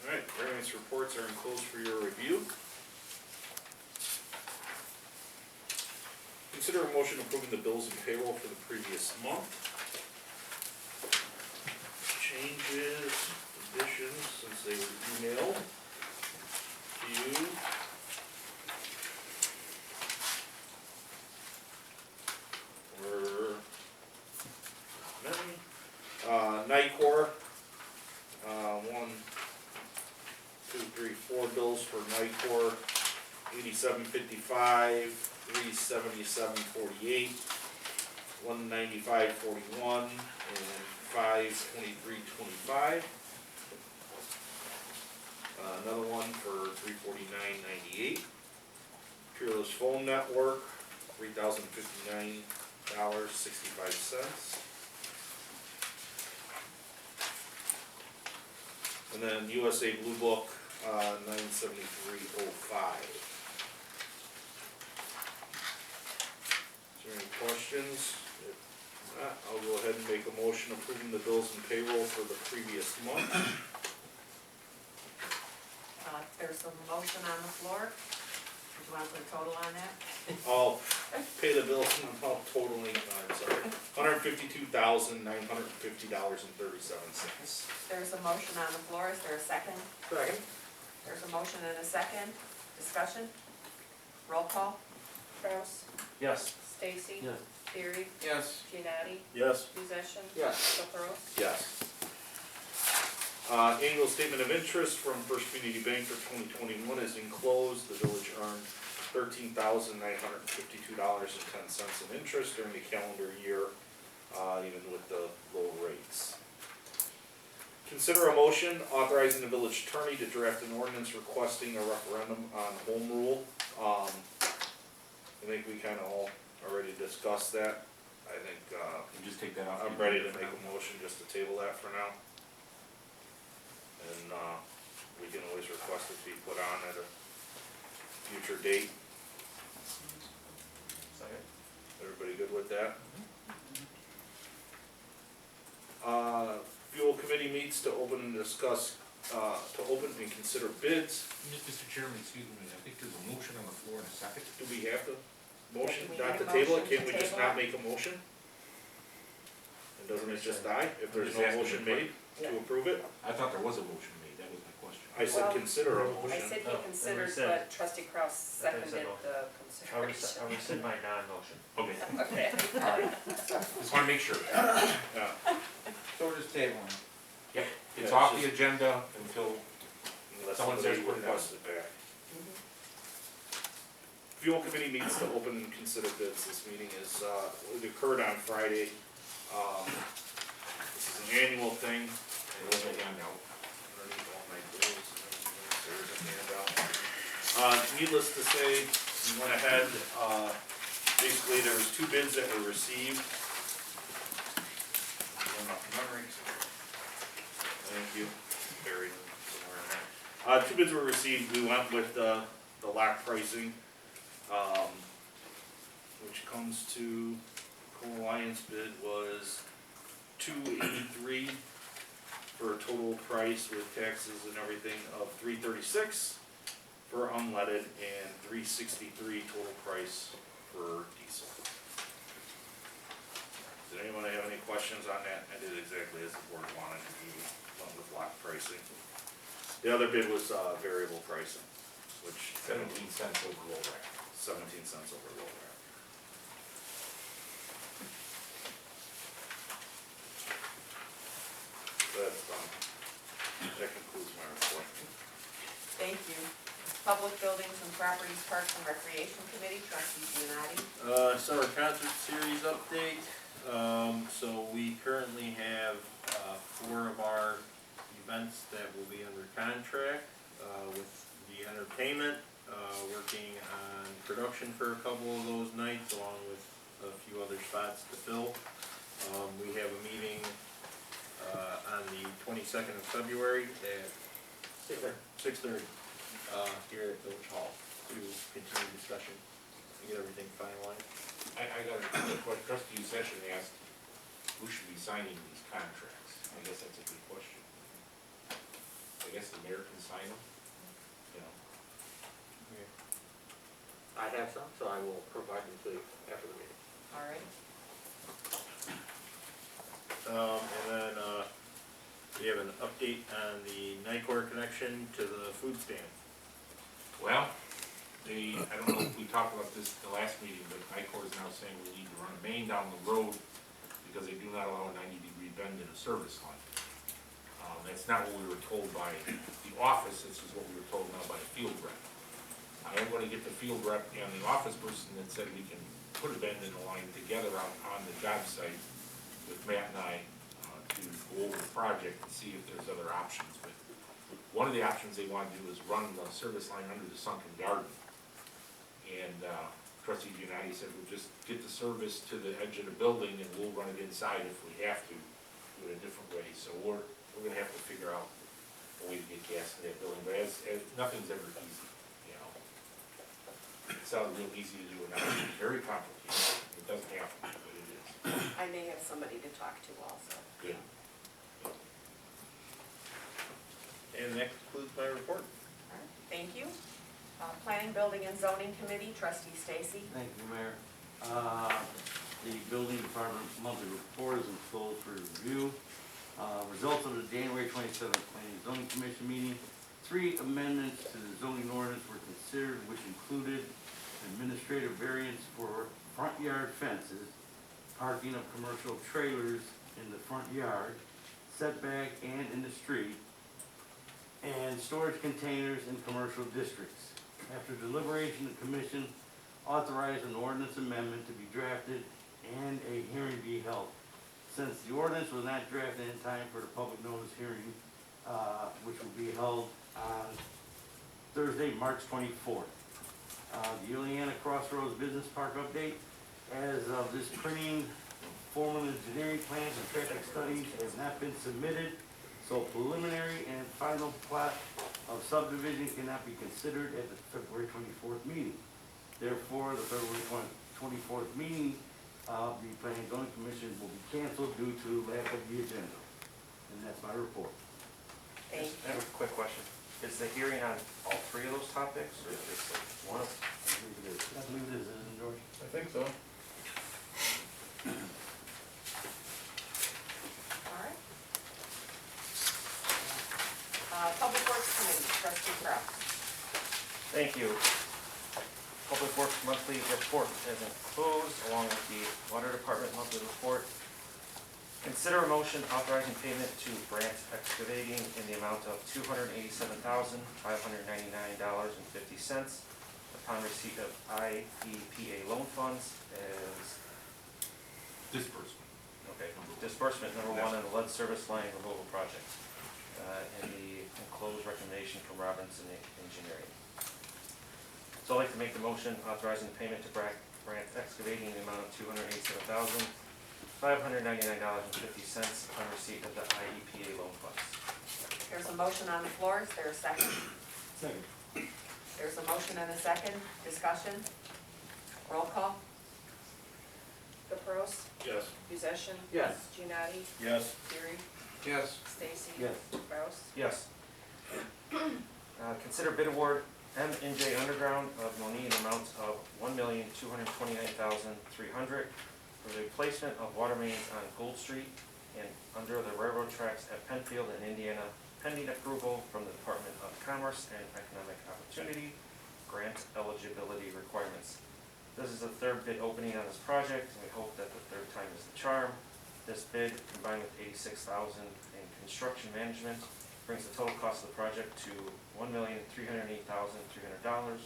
Alright, variance reports are enclosed for your review. Consider a motion approving the bills and payroll for the previous month. Changes, additions, since they were emailed to you. Were many. Nitecor, 1, 2, 3, 4 bills for Nitecor, 87.55, 377.48, 195.41, and 523.25. Another one for 349.98. Peerless Phone Network, $3,059.65. And then USA Blue Book, 973.05. Is there any questions? If not, I'll go ahead and make a motion approving the bills and payroll for the previous month.
There's a motion on the floor, do you wanna put a total on that?
I'll pay the bills and I'm totaling, I'm sorry, $152,950.37.
There's a motion on the floor, is there a second?
Second?
There's a motion and a second, discussion, roll call?
Kraus,
Yes.
Stacy,
Yes.
Terry,
Yes.
Giannotti,
Yes.
Possession,
Yes.
LaFeroz.
Yes. Annual statement of interest from First Community Bank for 2021 is enclosed. The village earned $13,952.10 in interest during the calendar year, even with the low rates. Consider a motion authorizing the village attorney to draft an ordinance requesting a referendum on home rule. I think we kinda all already discussed that. I think,
And just take that off.
I'm ready to make a motion just to table that for now. And, we can always request it to be put on at a future date.
Second.
Everybody good with that? Fuel committee meets to open and discuss, to open and consider bids.
Mr. Chairman, excuse me, I think there's a motion on the floor in a second.
Do we have to motion
Do we
not
need
to
a
table it?
motion
Can't
to
we just
table
not
it?
make a motion? And doesn't it just die if there's
Just
no
asking
motion
the
made to approve it?
I thought there was a motion made, that was my question.
I said
Well,
consider a
I
motion.
said he
Oh,
considered,
said-
but trustee Kraus seconded
said
the
I'll
consideration.
rescind my non-motion.
Okay,
Okay.
just wanna make sure.
Yeah.
So we're just tabling.
Yep, it's
Yeah,
off
it's
the agenda until,
Unless
Someone
somebody
says put it
requests it back. Fuel committee meets to open and consider bids. This meeting is, it occurred on Friday. This is an annual thing.
there was a handout.
Underneath all my bills, and then there's a handout. Needless to say, we went ahead, basically there was 2 bids that were received. Going off memory. Thank you, buried somewhere in there. 2 bids were received. We went with the lock pricing, which comes to, Co-Alliance bid was $283 for a total price with taxes and everything of $336 for unleaded and $363 total price for diesel. Did anyone have any questions on that? I did exactly as the board wanted to do, went with block pricing. The other bid was variable pricing, which
17 cents over low rack.
17 cents over low rack. That's done. That concludes my report.
Thank you. Public Buildings and Properties, Parks and Recreation Committee, trustee Giannotti.
Summer concert series update. So we currently have 4 of our events that will be under contract, with the entertainment, working on production for a couple of those nights, along with a few other spots to fill. We have a meeting, on the 22nd of February at 6:30, here at Village Hall to continue discussion and get everything finalized.
I got a question. Trustee Session asked, who should be signing these contracts? I guess that's a good question. I guess the mayor can sign them, you know.
I have some, so I will provide them to you after the meeting.
All right.
And then, we have an update on the NICOR connection to the food stand.
Well, I don't know if we talked about this at the last meeting, but NICOR is now saying we need to run a main down the road because they do not allow a 90-degree bend in a service line. That's not what we were told by the office, this is what we were told now by the field rep. I am gonna get the field rep and the office person that said we can put a bend in the line together on the job site with Matt and I, to go over the project and see if there's other options. But one of the options they want to do is run the service line under the sunken garden. And Trustee Giannotti said, we'll just get the service to the edge of the building and we'll run it inside if we have to, do it a different way. So we're gonna have to figure out a way to get gas in that building, but as nothing's ever easy, you know. It sounds real easy to do, and it's very complicated. It doesn't happen, but it is.
I may have somebody to talk to also.
Good.
And that concludes my report.
All right, thank you. Planning, Building, and Zoning Committee, Trustee Stacy.
Thank you, Mayor. The building department monthly report is enclosed for review. Results of the January 27th Planning and Zoning Commission meeting. 3 amendments to the zoning ordinance were considered, which included administrative variance for front yard fences, parking of commercial trailers in the front yard, setback and in the street, and storage containers in commercial districts. After deliberation, the commission authorized an ordinance amendment to be drafted and a hearing be held. Since the ordinance was not drafted in time for the public notice hearing, which will be held on Thursday, March 24th. The Ileana Crossroads Business Park update. As of this printing, formal engineering plans and traffic studies have not been submitted, so preliminary and final plat of subdivision cannot be considered at the February 24th meeting. Therefore, the February 24th meeting of the Planning and Zoning Commission will be canceled due to lack of the agenda. And that's my report.
Thank
I have a quick question. Is the hearing on all 3 of those topics, or just one?
I believe it is. I believe it is, isn't it, George?
I think so.
All right. Public Works Committee, Trustee Kraus.
Thank you. Public Works monthly report is enclosed along with the Water Department monthly report. Consider a motion authorizing payment to Brandt Excavating in the amount of $287,599.50 upon receipt of IEPA loan funds as
Disbursement.
okay, disbursement number 1 on the lead service line removal project. And the enclosed recommendation from Robinson Engineering. So I'd like to make the motion authorizing payment to Brandt Excavating in the amount of $287,599.50 upon receipt of the IEPA loan funds.
There's a motion on the floor, is there a second?
Second.
There's a motion and a second, discussion, roll call?
Capros,
Yes.
Possession,
Yes.
Giannotti,
Yes.
Gary,
Yes.
Stacy.
Yes.
Kraus.
Yes. Consider bid award M&J Underground of Moni in the amount of $1,229,300 for the replacement of water mains on Gold Street and under the railroad tracks at Penfield in Indiana, pending approval from the Department of Commerce and Economic Opportunity grant eligibility requirements. This is the 3rd bid opening on this project, and we hope that the 3rd time is the charm. This bid, combined with $86,000 in construction management, brings the total cost of the project to $1,308,300.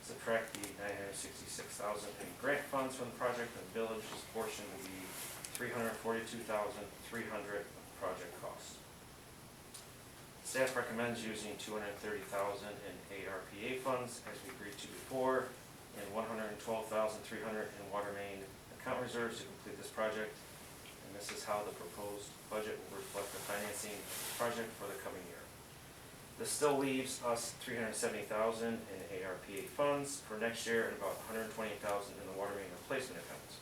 Subtract the $966,000 in grant funds from the project, and the village's portion will be $342,300 of project cost. Staff recommends using $230,000 in ARPA funds, as we agreed to before, and $112,300 in water main account reserves to complete this project. And this is how the proposed budget will reflect the financing of the project for the coming year. This still leaves us $370,000 in ARPA funds for next year and about $128,000 in the water main replacement accounts.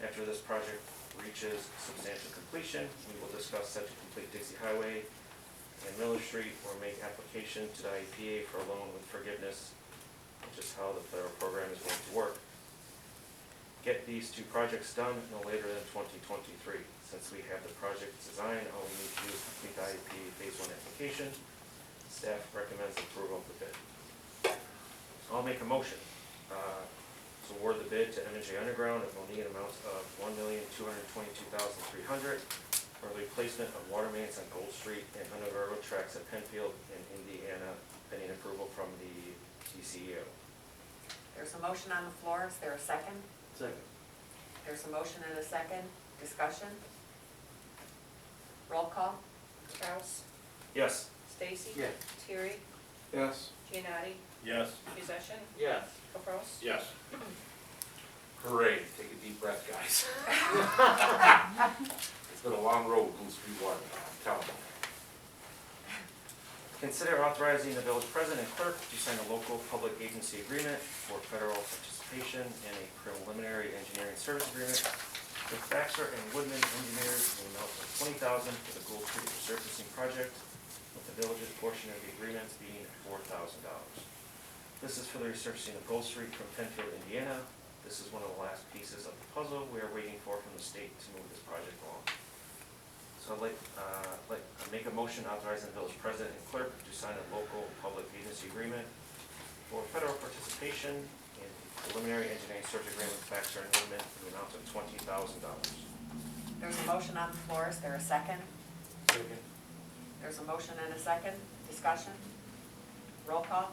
After this project reaches substantial completion, we will discuss such a complete Dixie Highway and Miller Street or make application to the IEPA for a loan with forgiveness, which is how the federal program is going to work. Get these two projects done no later than 2023. Since we have the project design, all we need to do is complete the IEPA Phase 1 application. Staff recommends approval of the bid. I'll make a motion to award the bid to M&J Underground of an amount of $1,222,300 for replacement of water mains on Gold Street and under railroad tracks at Penfield in Indiana, pending approval from the DCEO.
There's a motion on the floor, is there a second?
Second.
There's a motion and a second, discussion? Roll call?
Kraus,
Yes.
Stacy.
Yes.
Terry,
Yes.
Giannotti,
Yes.
Musician,
Yes.
Capros.
Yes. Hooray, take a deep breath, guys. It's been a long road, Blue Street Water, I'm telling you.
Consider authorizing the village president and clerk to sign a local public agency agreement for federal participation in a preliminary engineering service agreement with Baxter and Woodman Engineers in the amount of $20,000 for the Gold Street resurfacing project, with the village's portion of the agreement being $4,000. This is for the resurfacing of Gold Street from Penfield, Indiana. This is one of the last pieces of the puzzle we are waiting for from the state to move this project along. So I'd like to make a motion authorizing the village president and clerk to sign a local public agency agreement for federal participation in preliminary engineering search agreement with Baxter and Woodman in the amount of $20,000.
There's a motion on the floor, is there a second?
Second.
There's a motion and a second, discussion? Roll call?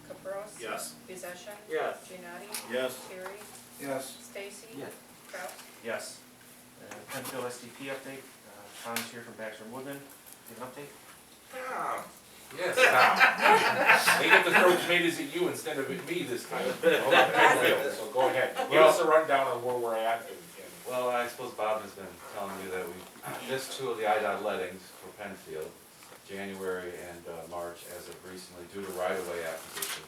Capros.
Yes.
Musician,
Yes.
Giannotti,
Yes.
Terry,
Yes.
Stacy.
Yes.
Kraus.
Yes. Penfield SDP update. Tom's here from Baxter and Woodman. Give an update?
Yes, Tom. They get the throat tomatoes at you instead of at me this time. So go ahead, give us a rundown on where we're at.
Well, I suppose Bob has been telling you that we missed two of the IDOT lettings for Penfield, January and March as of recently due to right-of-way acquisition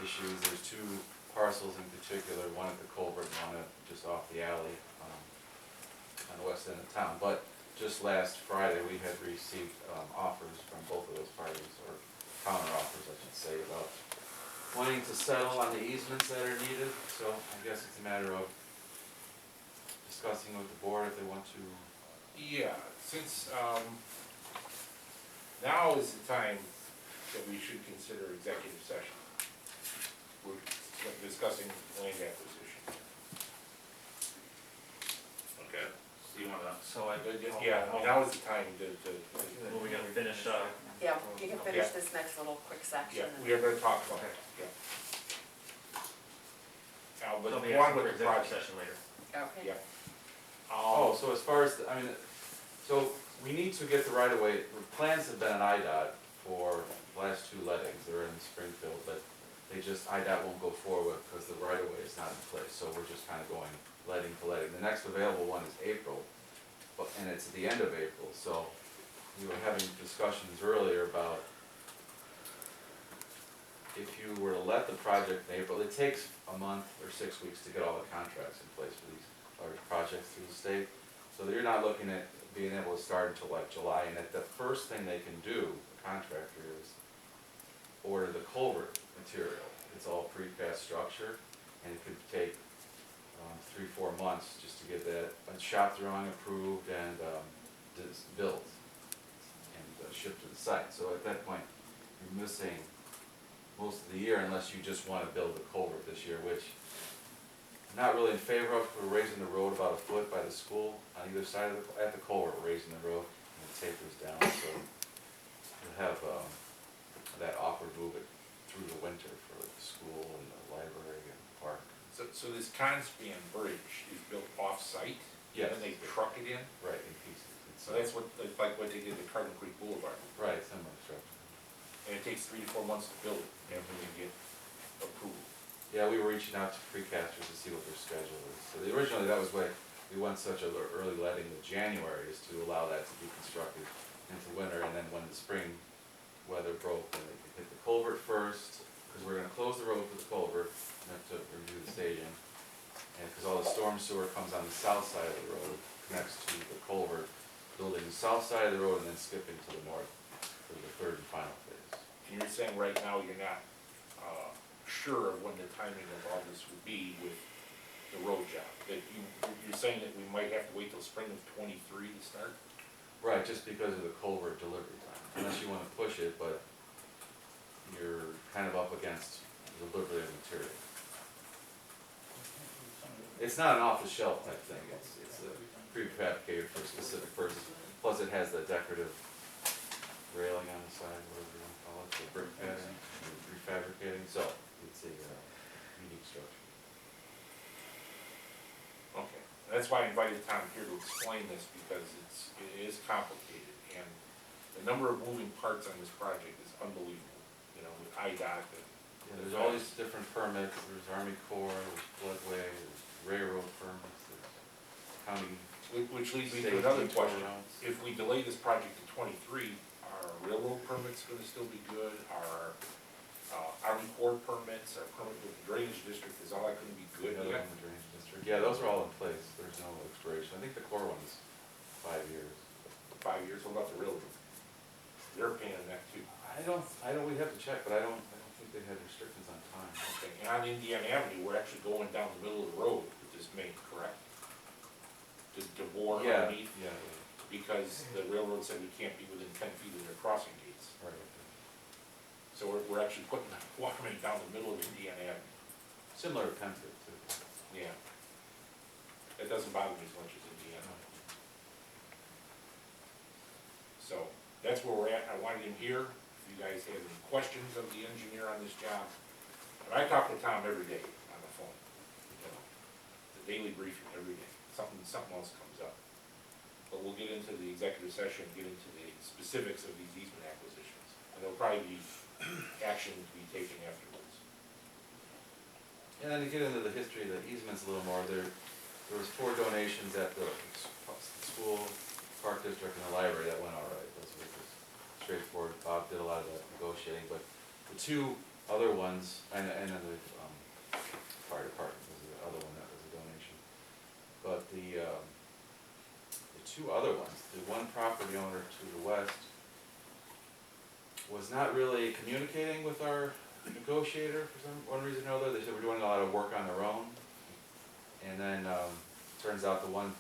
issues. There's two parcels in particular, one at the culvert and one just off the alley on the west end of town. But just last Friday, we had received offers from both of those parties, or counter offers, I should say, about wanting to settle on the easements that are needed. So I guess it's a matter of discussing with the board if they want to.
Yeah, since, now is the time that we should consider executive session. We're discussing land acquisition.
Okay, so you wanna,
So I,
Yeah, now is the time to.
well, we gotta finish,
Yeah, you can finish this next little quick section.
Yeah,
and-
we are gonna talk about it, yeah. Now, but
there'll be
one
a
with the
executive
project.
session later.
Okay.
Yeah.
Oh, so as far as, so we need to get the right of way, the plans have been on IDOT for the last two lettings, they're in Springfield, but they just, IDOT won't go forward because the right of way is not in place, so we're just kind of going letting to letting. The next available one is April, and it's at the end of April, so we were having discussions earlier about if you were to let the project in April, it takes a month or 6 weeks to get all the contracts in place for these large projects through the state. So that you're not looking at being able to start until like July, and that the first thing they can do, the contractor, is order the culvert material. It's all precast structure, and it could take 3-4 months just to get that shop drawing approved and built and shipped to the site. So at that point, you're missing most of the year unless you just want to build the culvert this year, which I'm not really in favor of. We're raising the road about a foot by the school on either side of at the culvert, we're raising the road, and it tapers down, so we'll have that awkward move it through the winter for the school and the library and the park.
So this Conspan Bridge is built off-site?
Yes.
And they truck it in?
Right, in pieces.
So that's what, like what they did at Cardinal Creek Boulevard,
Right, similar structure.
and it takes 3 to 4 months to build it after they get approval.
Yeah, we were reaching out to precasters to see what their schedule is. So originally, that was why we went such a early letting of January, is to allow that to be constructed into winter, and then when the spring weather broke, then they could hit the culvert first, because we're gonna close the road for the culvert, and have to review the staging. And because all the storm sewer comes on the south side of the road, connects to the culvert, building the south side of the road and then skipping to the north for the third and final phase.
And you're saying right now you're not sure of when the timing of all this would be with the road job? That you're saying that we might have to wait till spring of '23 to start?
Right, just because of the culvert delivery time, unless you wanna push it, but you're kind of up against the delivery of material. It's not an off-the-shelf type thing, it's a prefabricated for a specific purpose, plus it has the decorative railing on the side, whatever you wanna call it, the brick pattern, prefabricating, so it's a unique structure.
Okay, that's why I invited Tom here to explain this, because it is complicated, and the number of moving parts on this project is unbelievable, you know, with IDOT and.
Yeah, there's all these different permits, there's Army Corps, there's floodway, there's railroad permits, there's county.
Which leads me
state
to another
detour
question.
routes.
If we delay this project to '23, are railroad permits gonna still be good? Are Army Corps permits, our permit with the drainage district, is all that gonna be good
The other
yet?
one, the drainage district, yeah, those are all in place, there's no expiration, I think the core one's 5 years.
5 years, what about the railroad? They're paying that too.
We have to check, but I don't think they had restrictions on time.
Okay, and on Indiana Avenue, we're actually going down the middle of the road with this main, correct? To bore
Yeah,
underneath,
yeah,
because the railroad said we can't be within 10 feet of their crossing gates.
right.
So we're actually putting the water main down the middle of Indiana Avenue.
Similar to Penfield too.
Yeah. That doesn't bother me as much as Indiana. So, that's where we're at. I wanted him here. If you guys have any questions of the engineer on this job. And I talk to Tom every day on the phone. You know, the daily briefing every day. Something else comes up. But we'll get into the executive session, get into the specifics of these easement acquisitions. And there'll probably be action to be taken afterwards.
And then to get into the history of the easements a little more, there was 4 donations at the school, park district, and the library that went all right. Those were just straightforward. Bob did a lot of the negotiating, but the 2 other ones, and then the fire department was the other one that was a donation. But the 2 other ones, the one property owner to the west was not really communicating with our negotiator for one reason or another. They said we're doing a lot of work on their own. And then turns out the one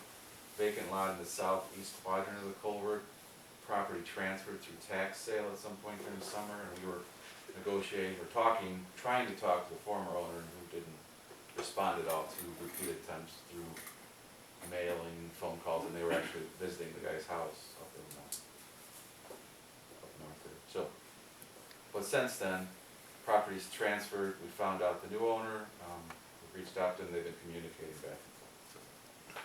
vacant lot in the southeast quadrant of the culvert, property transferred through tax sale at some point during the summer, and we were negotiating, trying to talk to the former owner who didn't respond at all to repeated attempts through mailing, phone calls, and they were actually visiting the guy's house up north there. So, but since then, property's transferred, we found out the new owner, we reached out to them, they've been communicating back and forth.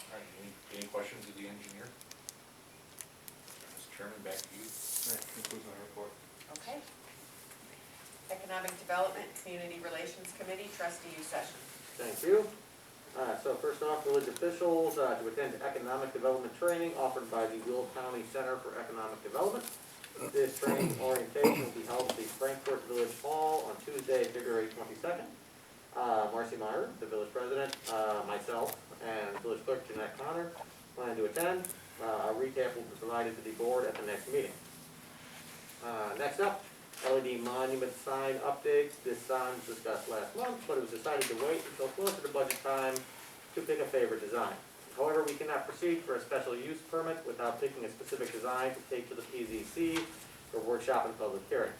All right, any questions of the engineer? Mr. Chairman, back to you.
That concludes my report.
Okay. Economic Development, Community Relations Committee, trustee session.
Thank you. So first off, village officials to attend economic development training offered by the Will County Center for Economic Development. This training orientation will be held at the Frankfort Village Hall on Tuesday, February 22nd. Marcy Meyer, the village president, myself, and village clerk Jeanette Connor plan to attend. A recap will be provided to the board at the next meeting. Next up, LED monument sign updates. This sign was discussed last month, but it was decided to wait until closer to budget time to pick a favorite design. However, we cannot proceed for a special use permit without picking a specific design to take to the PZC for workshop and public hearing.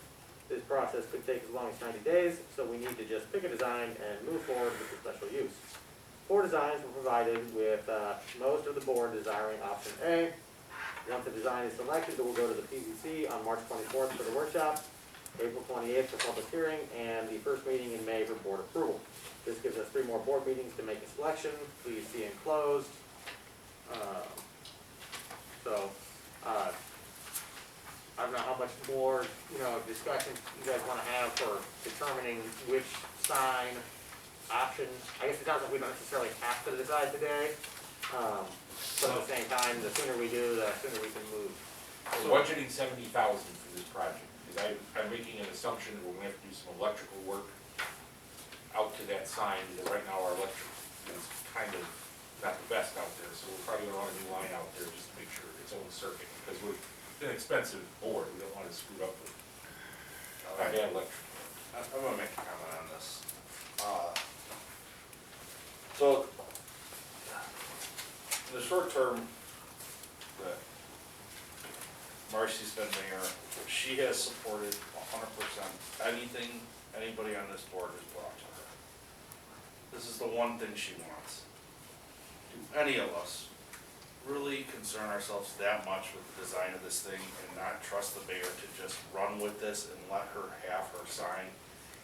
This process could take as long as 90 days, so we need to just pick a design and move forward with the special use. 4 designs were provided, with most of the board desiring option A. Once the design is selected, it will go to the PZC on March 24th for the workshop, April 28th for public hearing, and the first meeting in May for board approval. This gives us 3 more board meetings to make a selection. Please see enclosed. So, I don't know how much more, discussion you guys wanna have for determining which sign option. I guess it sounds like we don't necessarily have to decide today, but at the same time, the sooner we do, the sooner we can move.
We're budgeting 70,000 for this project, because I'm making an assumption that we're gonna have to do some electrical work out to that sign, because right now our electric is kind of not the best out there, so we're probably gonna run a new line out there just to make sure its own circuit, because we're an expensive board, we don't wanna screw up with bad electric.
I'm gonna make a comment on this. So, in the short term, that Marcy's been mayor, she has supported 100% anything anybody on this board has brought to her. This is the one thing she wants. Do any of us really concern ourselves that much with the design of this thing and not trust the mayor to just run with this and let her have her sign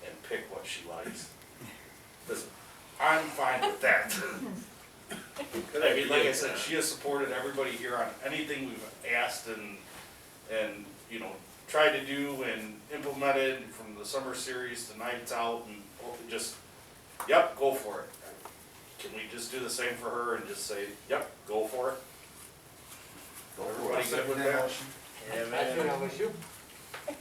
and pick what she likes? Listen, I'm fine with that. I mean, like I said, she has supported everybody here on anything we've asked and tried to do and implemented from the summer series to Nights Out and just, yep, go for it. Can we just do the same for her and just say, yep, go for it? Everybody good with that?
That's your issue.
Alright,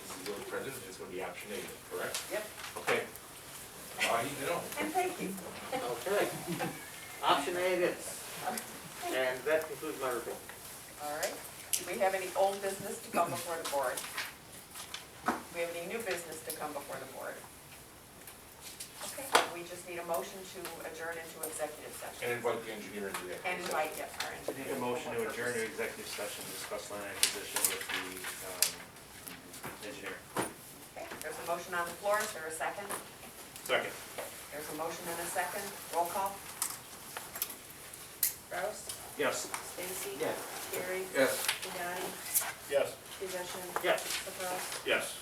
This is the president, it's gonna be option A, correct?
yep,
Okay. I need to know.
and thank you.
Okay. Option A it is. And that concludes my report.
Alright, do we have any old business to come before the board? Do we have any new business to come before the board? Okay, we just need a motion to adjourn into executive
And
session.
invite the engineer into that.
And invite, yes, our
I
engineer.
Make a motion to adjourn to executive session, discuss land acquisition with the, engineer.
Okay, there's a motion on the floor, is there a second?
Second.
There's a motion and a second, roll call. Rouse?
Yes.
Stacy?
Yes.
Gary?
Yes.
Vignani?
Yes.
Possession?
Yes.
LaBrus?
Yes.